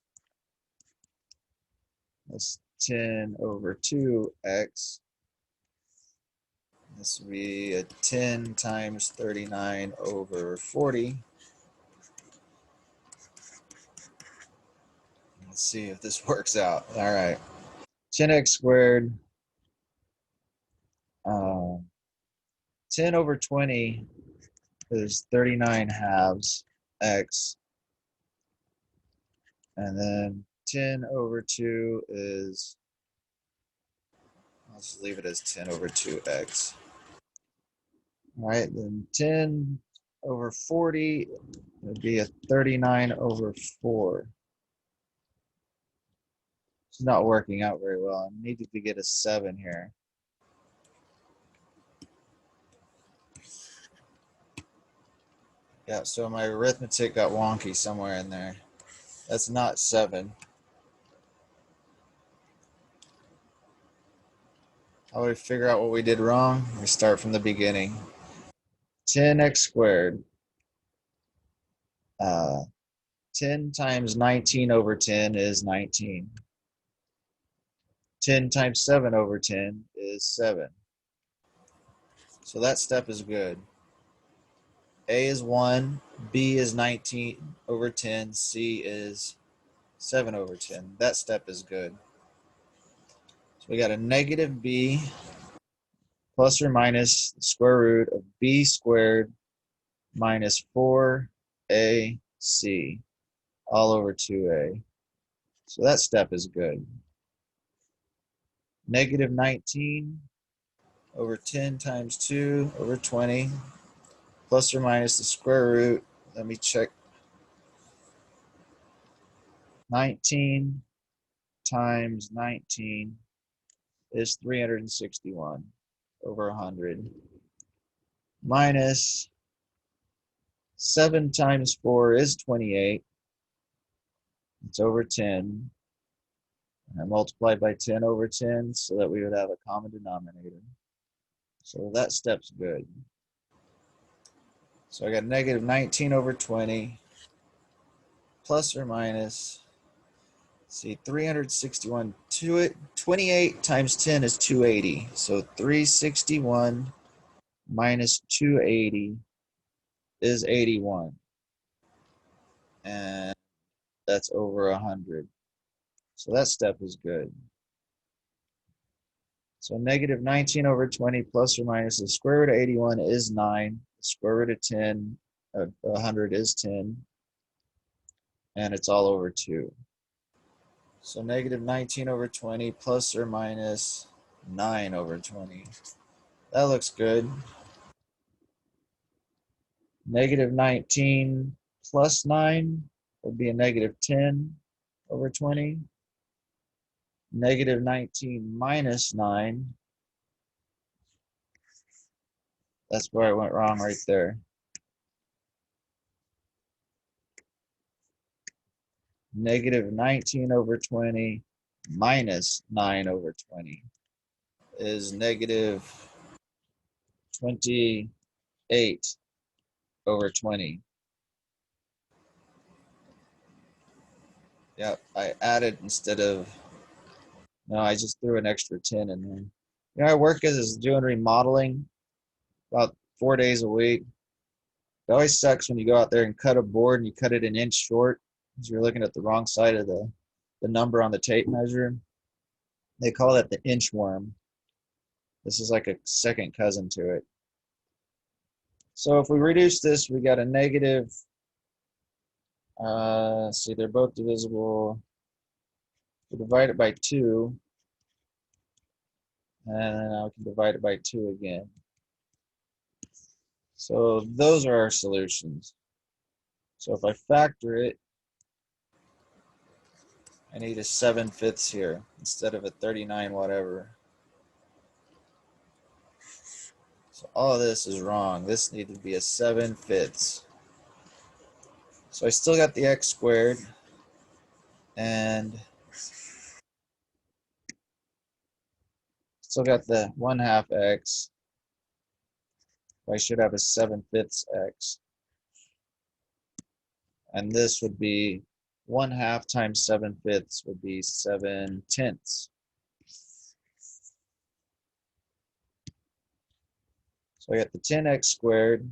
That's 10 over 2x. This would be a 10 times 39 over 40. Let's see if this works out. All right. 10x squared. 10 over 20 is 39 halves x. And then 10 over 2 is, let's just leave it as 10 over 2x. All right, then 10 over 40 would be a 39 over 4. It's not working out very well. I needed to get a 7 here. Yeah, so my arithmetic got wonky somewhere in there. That's not 7. How do we figure out what we did wrong? We start from the beginning. 10x squared. 10 times 19 over 10 is 19. 10 times 7 over 10 is 7. So that step is good. A is 1, B is 19 over 10, C is 7 over 10. That step is good. So we got a negative b plus or minus the square root of b squared minus 4ac all over 2a. So that step is good. Negative 19 over 10 times 2 over 20 plus or minus the square root. Let me check. 19 times 19 is 361 over 100 minus 7 times 4 is 28. It's over 10. And I multiplied by 10 over 10 so that we would have a common denominator. So that step's good. So I got negative 19 over 20 plus or minus, see, 361. 28 times 10 is 280. So 361 minus 280 is 81. And that's over 100. So that step is good. So negative 19 over 20 plus or minus the square root of 81 is 9. The square root of 10 of 100 is 10. And it's all over 2. So negative 19 over 20 plus or minus 9 over 20. That looks good. Negative 19 plus 9 would be a negative 10 over 20. Negative 19 minus 9. That's where I went wrong right there. Negative 19 over 20 minus 9 over 20 is negative 28 over 20. Yep, I added instead of, no, I just threw an extra 10 in there. You know, I work as doing remodeling about 4 days a week. It always sucks when you go out there and cut a board and you cut it an inch short because you're looking at the wrong side of the number on the tape measure. They call that the inch worm. This is like a second cousin to it. So if we reduce this, we got a negative, let's see, they're both divisible. We divide it by 2, and then I can divide it by 2 again. So those are our solutions. So if I factor it, I need a 7/5 here instead of a 39 whatever. So all of this is wrong. This needed to be a 7/5. So I still got the x squared and still got the 1/2 x. I should have a 7/5 x. And this would be 1/2 times 7/5 would be 7/10. So I got the 10x squared,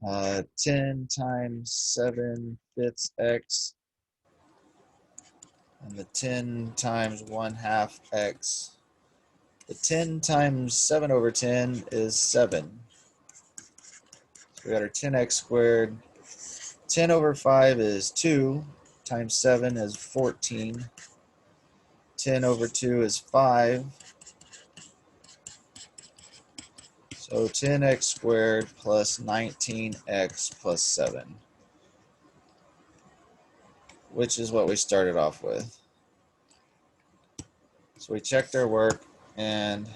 10 times 7/5 x, and the 10 times 1/2 x. The 10 times 7/10 is 7. So we got our 10x squared. 10/5 is 2, times 7 is 14. 10/2 is 5. So 10x squared plus 19x plus 7, which is what we started off with. So we checked our work and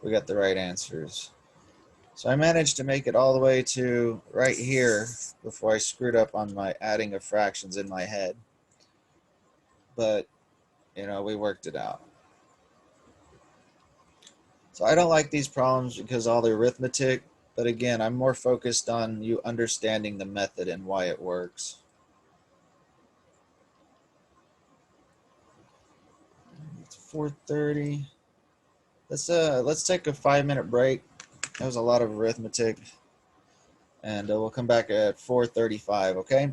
we got the right answers. So I managed to make it all the way to right here before I screwed up on my adding of fractions in my head. But, you know, we worked it out. So I don't like these problems because all the arithmetic, but again, I'm more focused on you understanding the method and why it works. It's 4:30. Let's take a 5-minute break. That was a lot of arithmetic, and we'll come back at 4:35. Okay.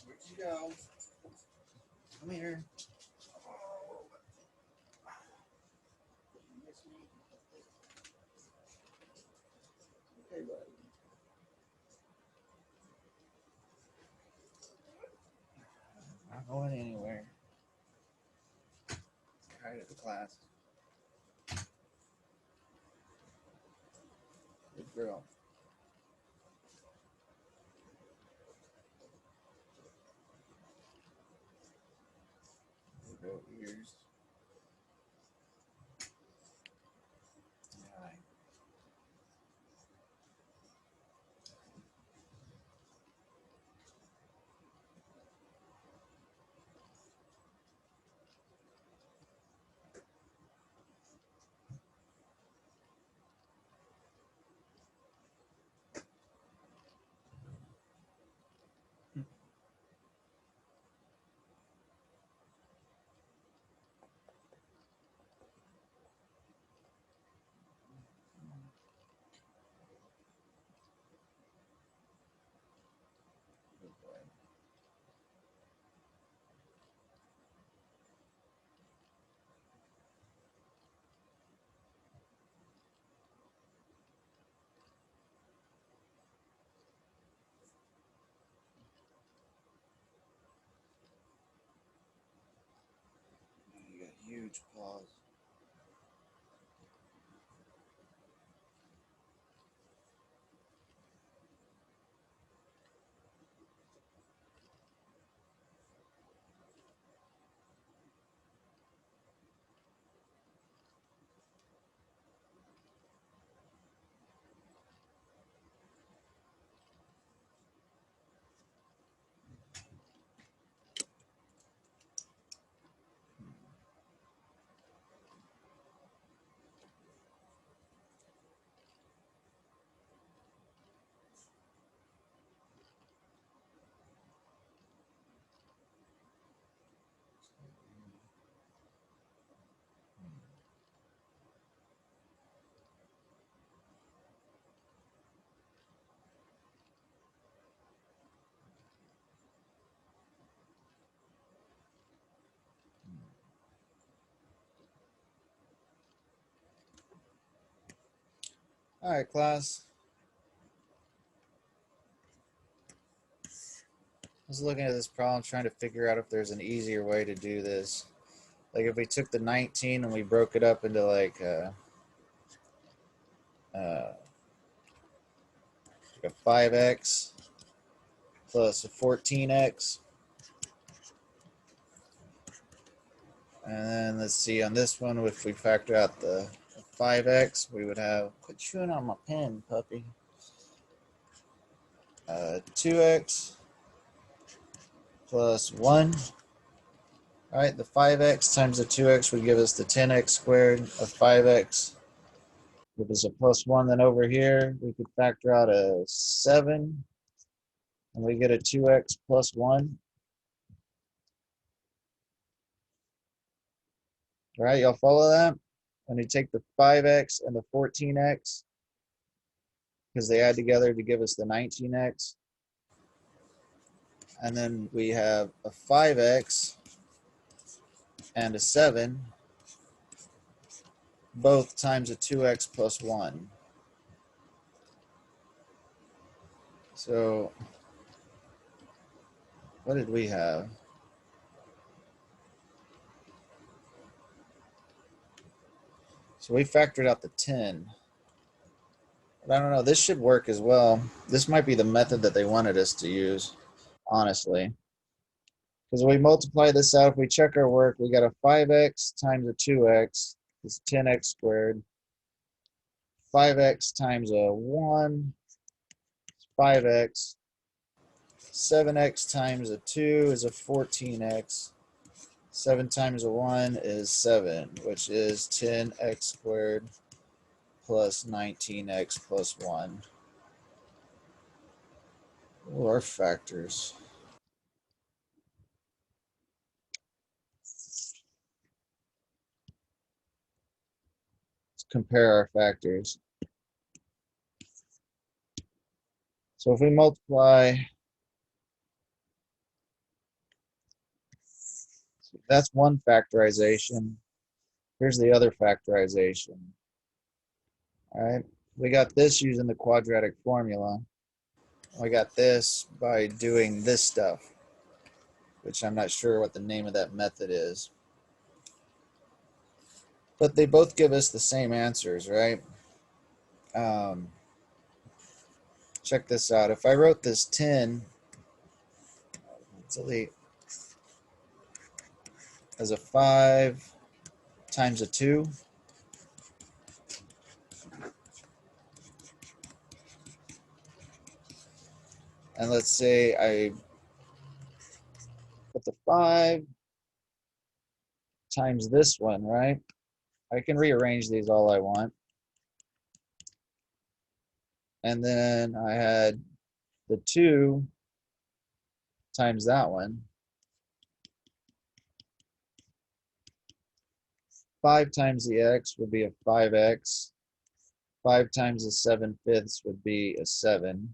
Where'd you go? Come here. Okay, buddy. Not going anywhere. Tired of the class. Good girl. Good girl ears. Yeah. Huge pause. All right, class. I was looking at this problem trying to figure out if there's an easier way to do this. Like if we took the 19 and we broke it up into like a 5x plus a 14x. And then let's see, on this one, if we factor out the 5x, we would have, quit chewing on my pen, puppy. 2x plus 1. All right, the 5x times the 2x would give us the 10x squared of 5x. Give us a plus 1. Then over here, we could factor out a 7. And we get a 2x plus 1. All right, y'all follow that? When you take the 5x and the 14x, because they add together to give us the 19x. And then we have a 5x and a 7, both times a 2x plus 1. So what did we have? So we factored out the 10. But I don't know, this should work as well. This might be the method that they wanted us to use, honestly. Because we multiply this out, if we check our work, we got a 5x times a 2x is 10x squared. 5x times a 1 is 5x. 7x times a 2 is a 14x. 7 times a 1 is 7, which is 10x squared plus 19x plus 1. What are factors? Let's compare our factors. So if we multiply, that's one factorization. Here's the other factorization. All right, we got this using the quadratic formula. We got this by doing this stuff, which I'm not sure what the name of that method is. But they both give us the same answers, right? Check this out. If I wrote this 10, delete, as a 5 times a 2, and let's say I put the 5 times this one, right? I can rearrange these all I want. And then I had the 2 times that one. 5 times the x would be a 5x. 5 times the 7/5 would be a 7.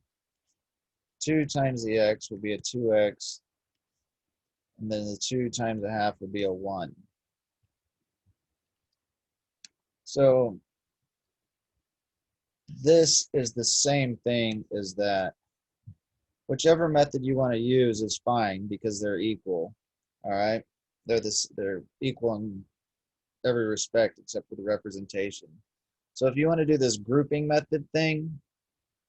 2 times the x would be a 2x. And then the 2 times a half would be a 1. So this is the same thing as that. Whichever method you want to use is fine because they're equal. All right, they're equal in every respect except for the representation. So if you want to do this grouping method thing,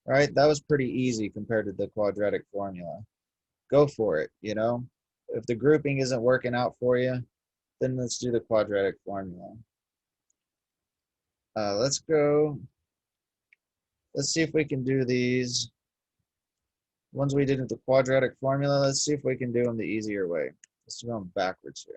right, that was pretty easy compared to the quadratic formula. Go for it, you know? If the grouping isn't working out for you, then let's do the quadratic formula. Let's see if we can do these. Ones we did with the quadratic formula, let's see if we can do them the easier way. Let's do them backwards here.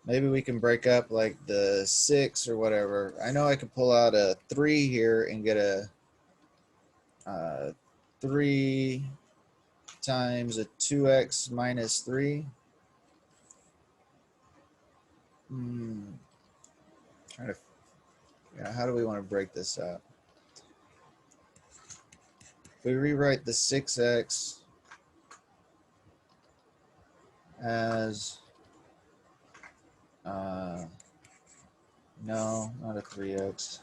Maybe we can break up like the 6 or whatever. I know I could pull out a 3 here and get a 3 times a 2x minus 3. Trying to, how do we want to break this up? If we rewrite the 6x as, no, not a 3x.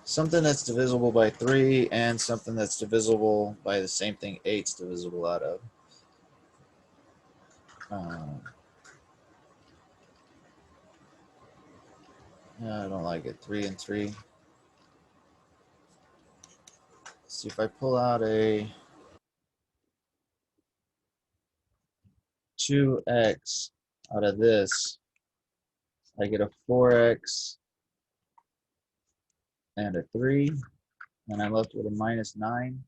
Something that's divisible by 3 and something that's divisible by the same thing 8's divisible out of. Yeah, I don't like it. 3 and 3. Let's see if I pull out a 2x out of this, I get a 4x and a 3, and I'm left with a minus 9.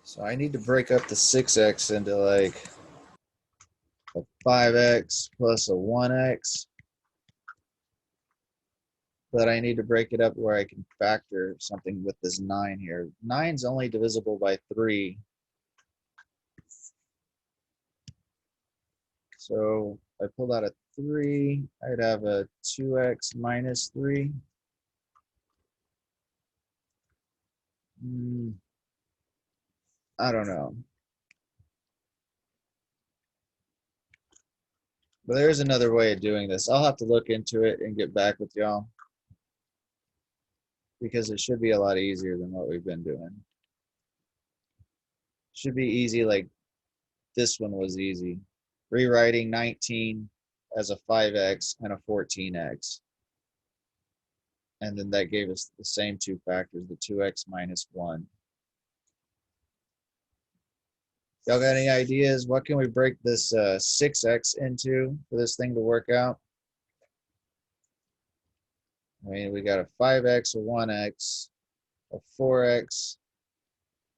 So I need to break up the 6x into like a 5x plus a 1x. But I need to break it up where I can factor something with this 9 here. 9's only divisible by 3. So if I pulled out a 3, I'd have a 2x minus 3. I don't know. But there's another way of doing this. I'll have to look into it and get back with y'all, because it should be a lot easier than what we've been doing. Should be easy like this one was easy. Rewriting 19 as a 5x and a 14x. And then that gave us the same two factors, the 2x minus 1. Y'all got any ideas? What can we break this 6x into for this thing to work out? I mean, we got a 5x, a 1x, a 4x,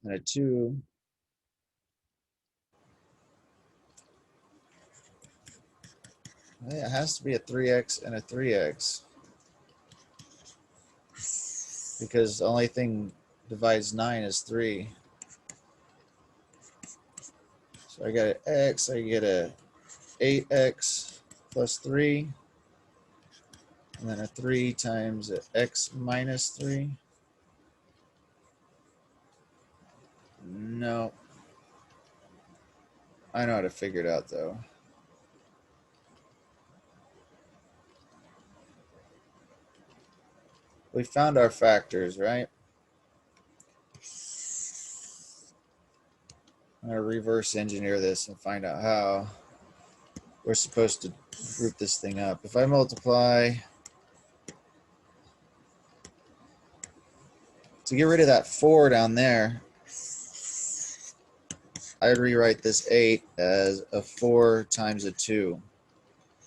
and a 2. It has to be a 3x and a 3x, because the only thing divides 9 is 3. So I got an x, I get a 8x plus 3, and then a 3 times x minus 3. No. I know how to figure it out though. We found our factors, right? I'm going to reverse engineer this and find out how we're supposed to group this thing up. If I multiply, to get rid of that 4 down there, I'd rewrite this 8 as a 4 times a 2.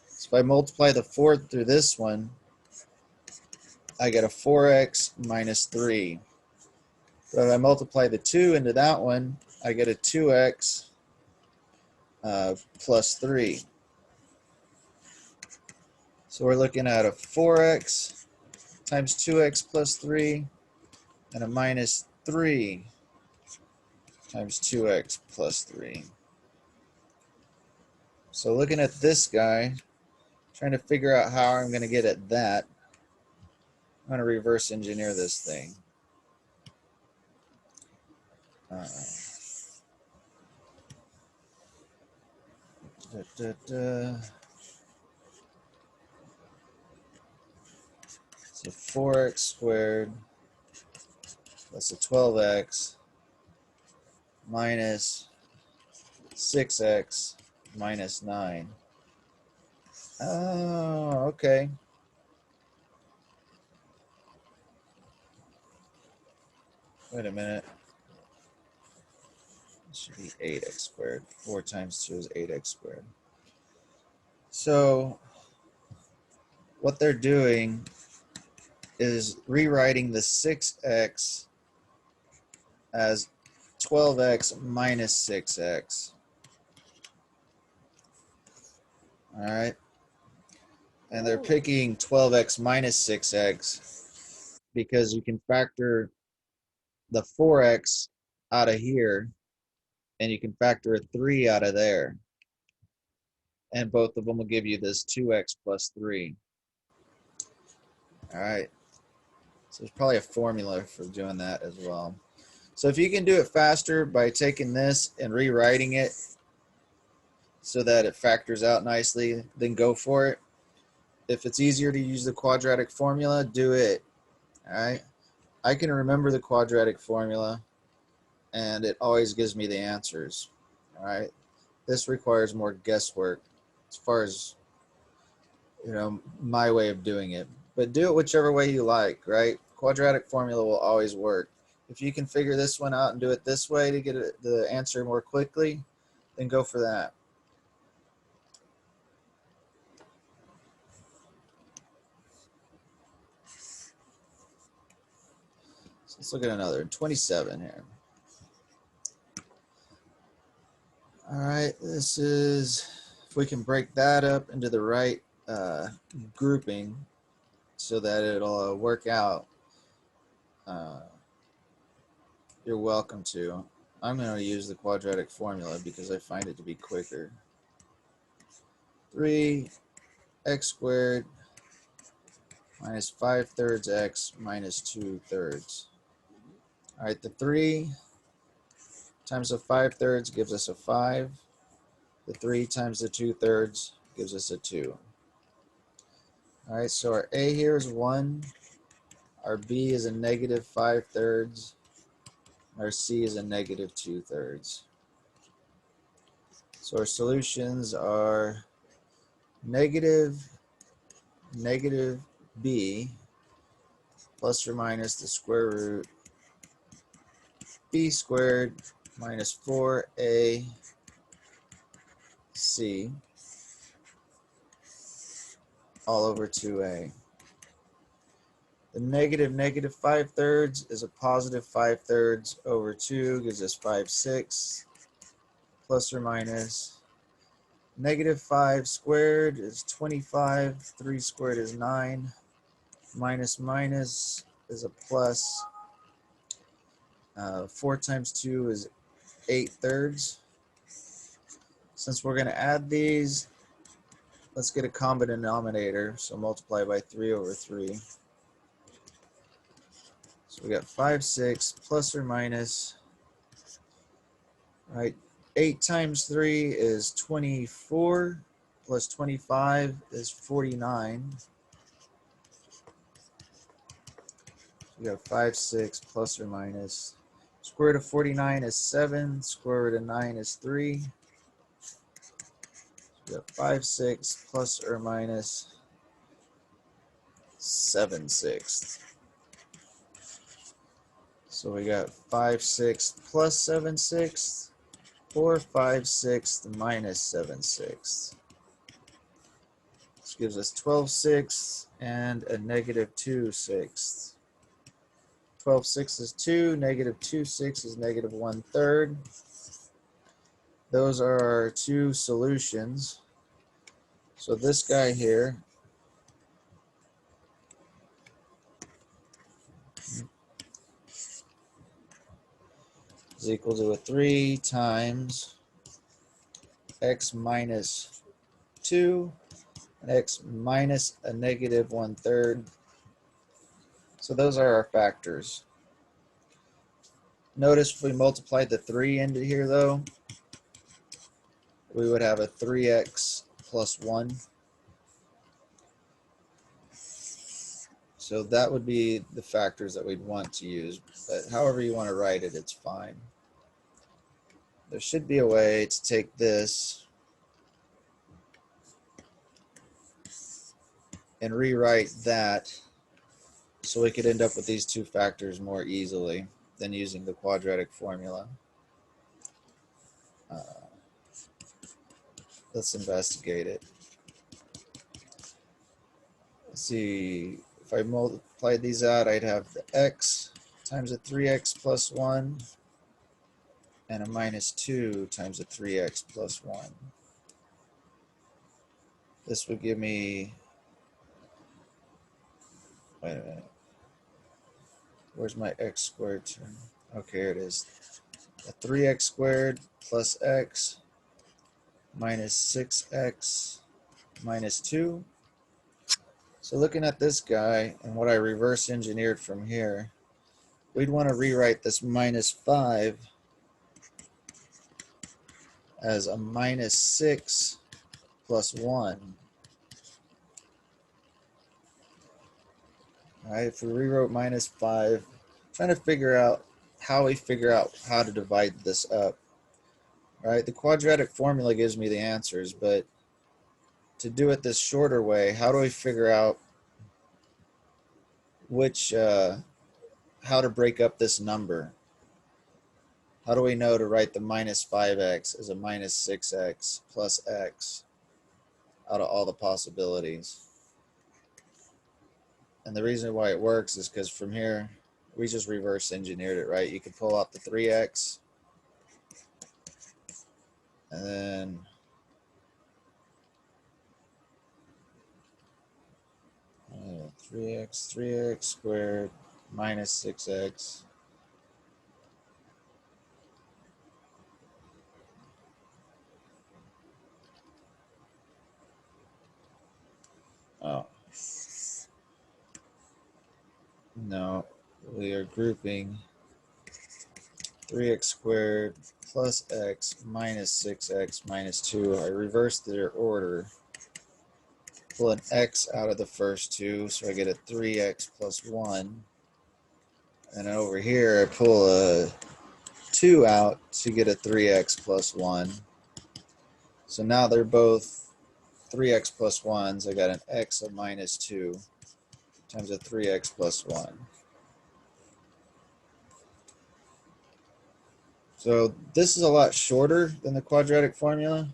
So if I multiply the 4 through this one, I get a 4x minus 3. But if I multiply the 2 into that one, I get a 2x plus 3. So we're looking at a 4x times 2x plus 3 and a minus 3 times 2x plus 3. So looking at this guy, trying to figure out how I'm going to get at that, I'm going to reverse engineer this thing. So 4x squared plus a 12x minus 6x minus 9. Oh, okay. Wait a minute. It should be 8x squared. 4 times 2 is 8x squared. So what they're doing is rewriting the 6x as 12x minus 6x. All right. And they're picking 12x minus 6x because you can factor the 4x out of here and you can factor a 3 out of there. And both of them will give you this 2x plus 3. All right. So there's probably a formula for doing that as well. So if you can do it faster by taking this and rewriting it so that it factors out nicely, then go for it. If it's easier to use the quadratic formula, do it. All right. I can remember the quadratic formula and it always gives me the answers. All right. This requires more guesswork as far as, you know, my way of doing it, but do it whichever way you like, right? Quadratic formula will always work. If you can figure this one out and do it this way to get the answer more quickly, then go for that. So let's look at another 27 here. All right, this is, if we can break that up into the right grouping so that it'll work out, you're welcome to. I'm going to use the quadratic formula because I find it to be quicker. 3x squared minus 5/3 x minus 2/3. All right, the 3 times the 5/3 gives us a 5. The 3 times the 2/3 gives us a 2. All right, so our a here is 1. Our b is a negative 5/3. Our c is a negative 2/3. So our solutions are negative b plus or minus the square root b squared minus 4ac all over 2a. The negative 5/3 is a positive 5/3 over 2 gives us 5/6 plus or minus. Negative 5 squared is 25. 3 squared is 9. Minus minus is a plus. 4 times 2 is 8/3. Since we're going to add these, let's get a common denominator. So multiply by 3 over 3. So we got 5/6 plus or minus. Right. 8 times 3 is 24, plus 25 is 49. We got 5/6 plus or minus. Square root of 49 is 7. Square root of 9 is 3. We got 5/6 plus or minus 7/6. So we got 5/6 plus 7/6 or 5/6 minus 7/6. This gives us 12/6 and a negative 2/6. 12/6 is 2, negative 2/6 is negative 1/3. Those are our two solutions. So this guy here is equal to a 3 times x minus 2 and x minus a negative 1/3. So those are our factors. Notice if we multiplied the 3 into here though, we would have a 3x plus 1. So that would be the factors that we'd want to use, but however you want to write it, it's fine. There should be a way to take this and rewrite that so we could end up with these two factors more easily than using the quadratic formula. Let's investigate it. Let's see, if I multiplied these out, I'd have the x times a 3x plus 1 and a minus 2 times a 3x plus 1. This would give me, wait a minute, where's my x squared term? Okay, here it is. A 3x squared plus x minus 6x minus 2. So looking at this guy and what I reverse engineered from here, we'd want to rewrite this minus 5 as a minus 6 plus 1. All right, if we rewrote minus 5, trying to figure out how we figure out how to divide this up. All right, the quadratic formula gives me the answers, but to do it this shorter way, how do we figure out which, how to break up this number? How do we know to write the minus 5x as a minus 6x plus x out of all the possibilities? And the reason why it works is because from here, we just reverse engineered it, right? You can pull out the 3x and then uh, 3x squared minus 6x. Oh. No, we are grouping 3x squared plus x minus 6x minus 2. I reversed their order. Pull an x out of the first two, so I get a 3x plus 1. And then over here, I pull a 2 out to get a 3x plus 1. So now they're both 3x plus 1s. I got an x of minus 2 times a 3x plus 1. So this is a lot shorter than the quadratic formula,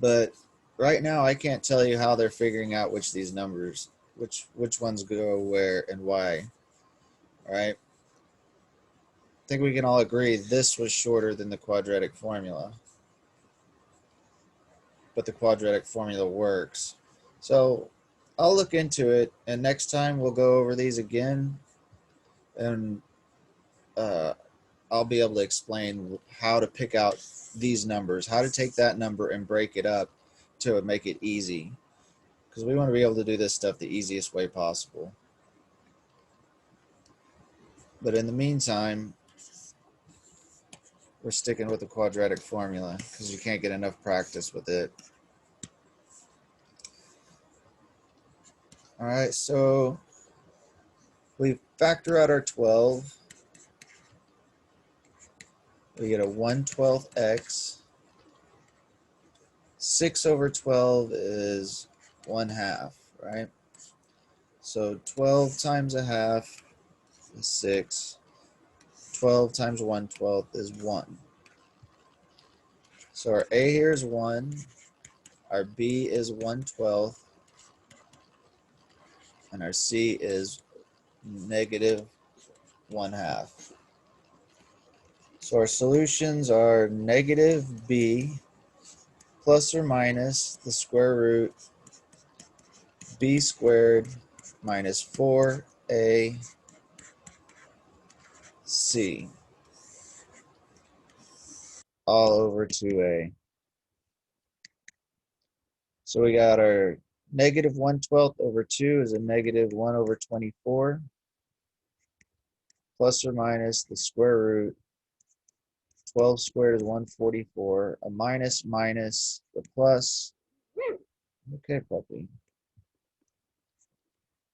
but right now I can't tell you how they're figuring out which these numbers, which ones go where and why. All right. I think we can all agree this was shorter than the quadratic formula, but the quadratic formula works. So I'll look into it, and next time we'll go over these again, and I'll be able to explain how to pick out these numbers, how to take that number and break it up to make it easy, because we want to be able to do this stuff the easiest way possible. But in the meantime, we're sticking with the quadratic formula because you can't get enough practice with it. All right, so we factor out our 12. We get a 1/12 x. 6 over 12 is 1/2, right? So 12 times a half is 6. 12 times 1/12 is 1. So our A here is 1. Our B is 1/12. And our C is negative 1/2. So our solutions are negative B plus or minus the square root B squared minus 4AC all over 2A. So we got our negative 1/12 over 2 is a negative 1 over 24 plus or minus the square root 12 squared is 144, a minus minus the plus. Okay, puppy.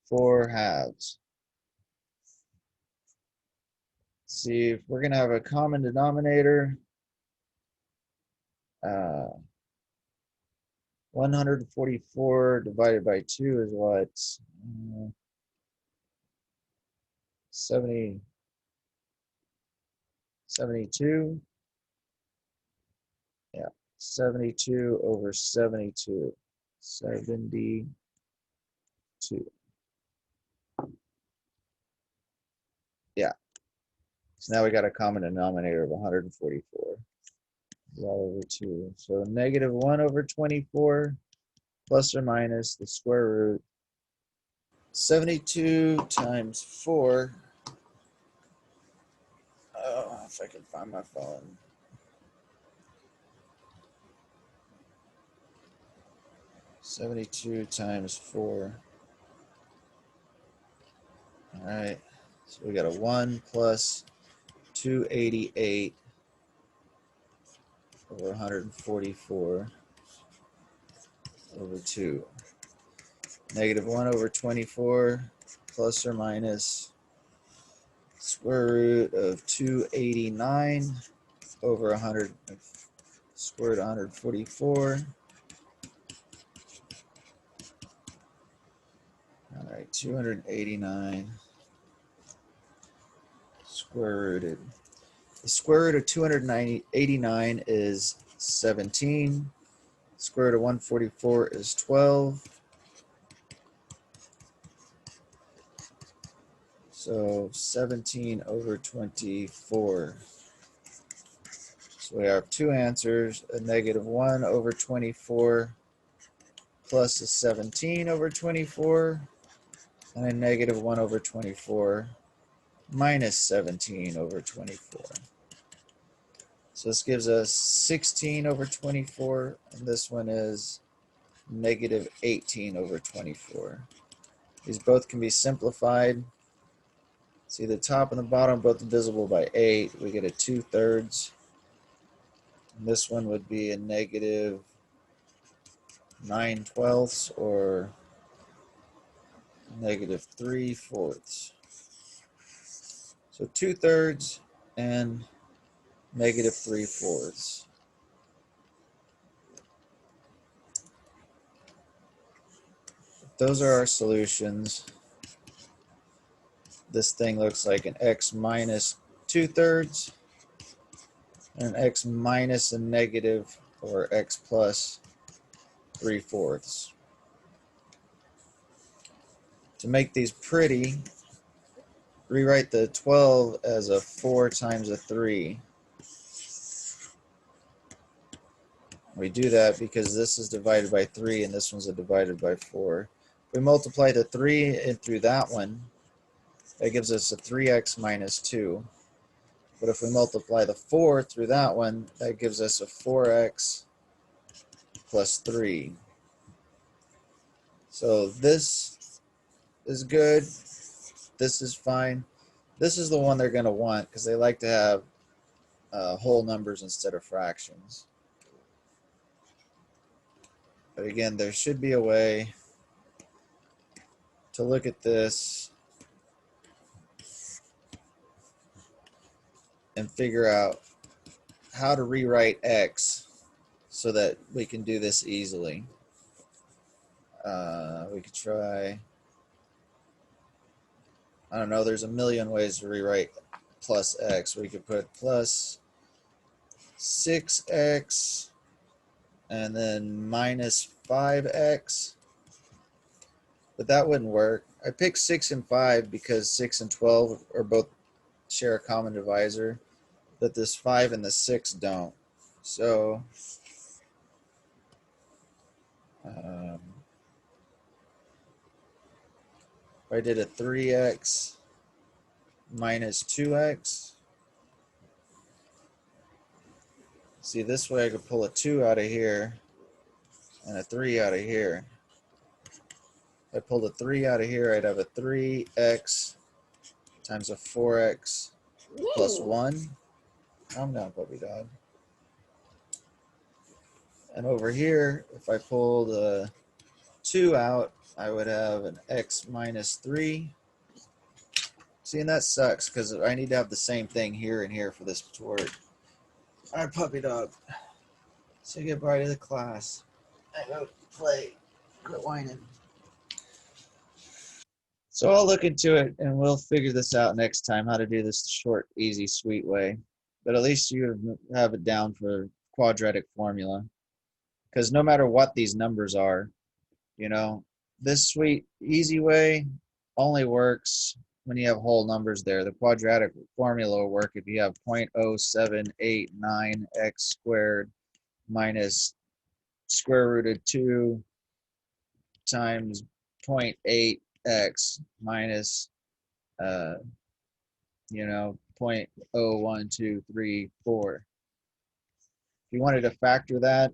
4 halves. See if we're gonna have a common denominator. 144 divided by 2 is what? 72. Yeah, 72 over 72. 72. Yeah. So now we got a common denominator of 144. All over 2. So negative 1 over 24 plus or minus the square root. 72 times 4. Oh, if I can find my phone. 72 times 4. All right. So we got a 1 plus 288 over 144 over 2. Negative 1 over 24 plus or minus square root of 289 over 100 square root of 144. All right, 289 square rooted. The square root of 289 is 17. Square root of 144 is 12. So 17 over 24. So we have two answers, a negative 1 over 24 plus a 17 over 24, and a negative 1 over 24 minus 17 over 24. So this gives us 16 over 24, and this one is negative 18 over 24. These both can be simplified. See, the top and the bottom both divisible by 8. We get a 2/3. And this one would be a negative 9/12 or negative 3/4. So 2/3 and negative 3/4. Those are our solutions. This thing looks like an x minus 2/3 and an x minus a negative or x plus 3/4. To make these pretty, rewrite the 12 as a 4 times a 3. We do that because this is divided by 3 and this one's divided by 4. If we multiply the 3 in through that one, that gives us a 3x minus 2. But if we multiply the 4 through that one, that gives us a 4x plus 3. So this is good. This is fine. This is the one they're going to want because they like to have whole numbers instead of fractions. But again, there should be a way to look at this and figure out how to rewrite x so that we can do this easily. We could try, I don't know, there's a million ways to rewrite plus x. We could put plus 6x and then minus 5x, but that wouldn't work. I picked 6 and 5 because 6 and 12 are both share a common divisor, but this 5 and the 6 don't. So if I did a 3x minus 2x, see, this way I could pull a 2 out of here and a 3 out of here. If I pulled a 3 out of here, I'd have a 3x times a 4x plus 1. Calm down, puppy dog. And over here, if I pulled a 2 out, I would have an x minus 3. See, and that sucks because I need to have the same thing here and here for this to work. All right, puppy dog. Say goodbye to the class. I go play. Quit whining. So I'll look into it and we'll figure this out next time, how to do this short, easy, sweet way. But at least you have it down for quadratic formula. Because no matter what these numbers are, you know, this sweet, easy way only works when you have whole numbers there. The quadratic formula will work if you have 0.0789 x squared minus square root of 2 times 0.8 x minus, you know, 0.01234. If you wanted to factor that,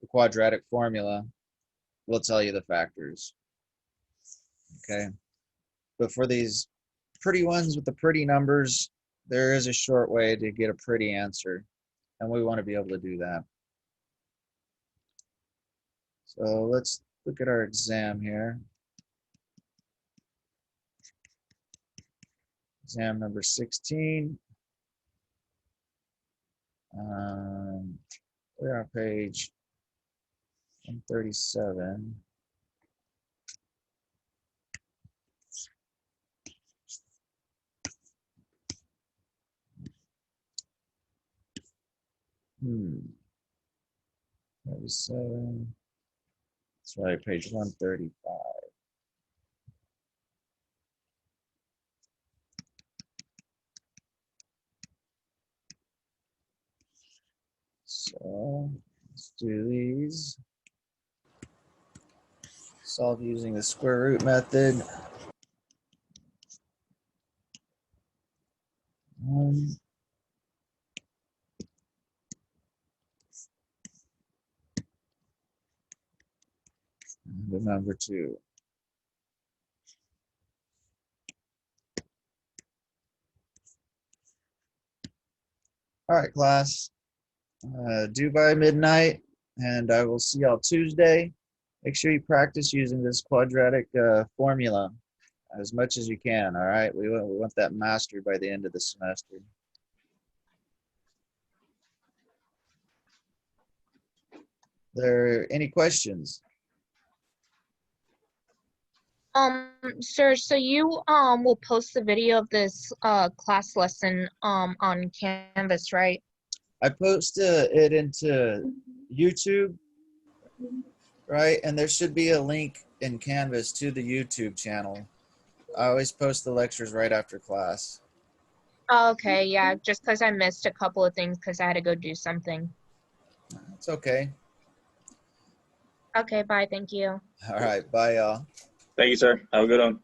the quadratic formula will tell you the factors. Okay. But for these pretty ones with the pretty numbers, there is a short way to get a pretty answer. And we want to be able to do that. So let's look at our exam here. Exam number 16. We're on page 137. Hmm. 37. That's right, page 135. So let's do these. Solve using the square root method. 1. And the number 2. All right, class. Due by midnight, and I will see y'all Tuesday. Make sure you practice using this quadratic formula as much as you can, all right? We want that mastered by the end of the semester. There any questions? Sir, so you will post the video of this class lesson on Canvas, right? I posted it into YouTube, right? And there should be a link in Canvas to the YouTube channel. I always post the lectures right after class. Oh, okay, yeah, just because I missed a couple of things because I had to go do something. It's okay. Okay, bye, thank you. All right, bye, y'all. Thank you, sir. Have a good one.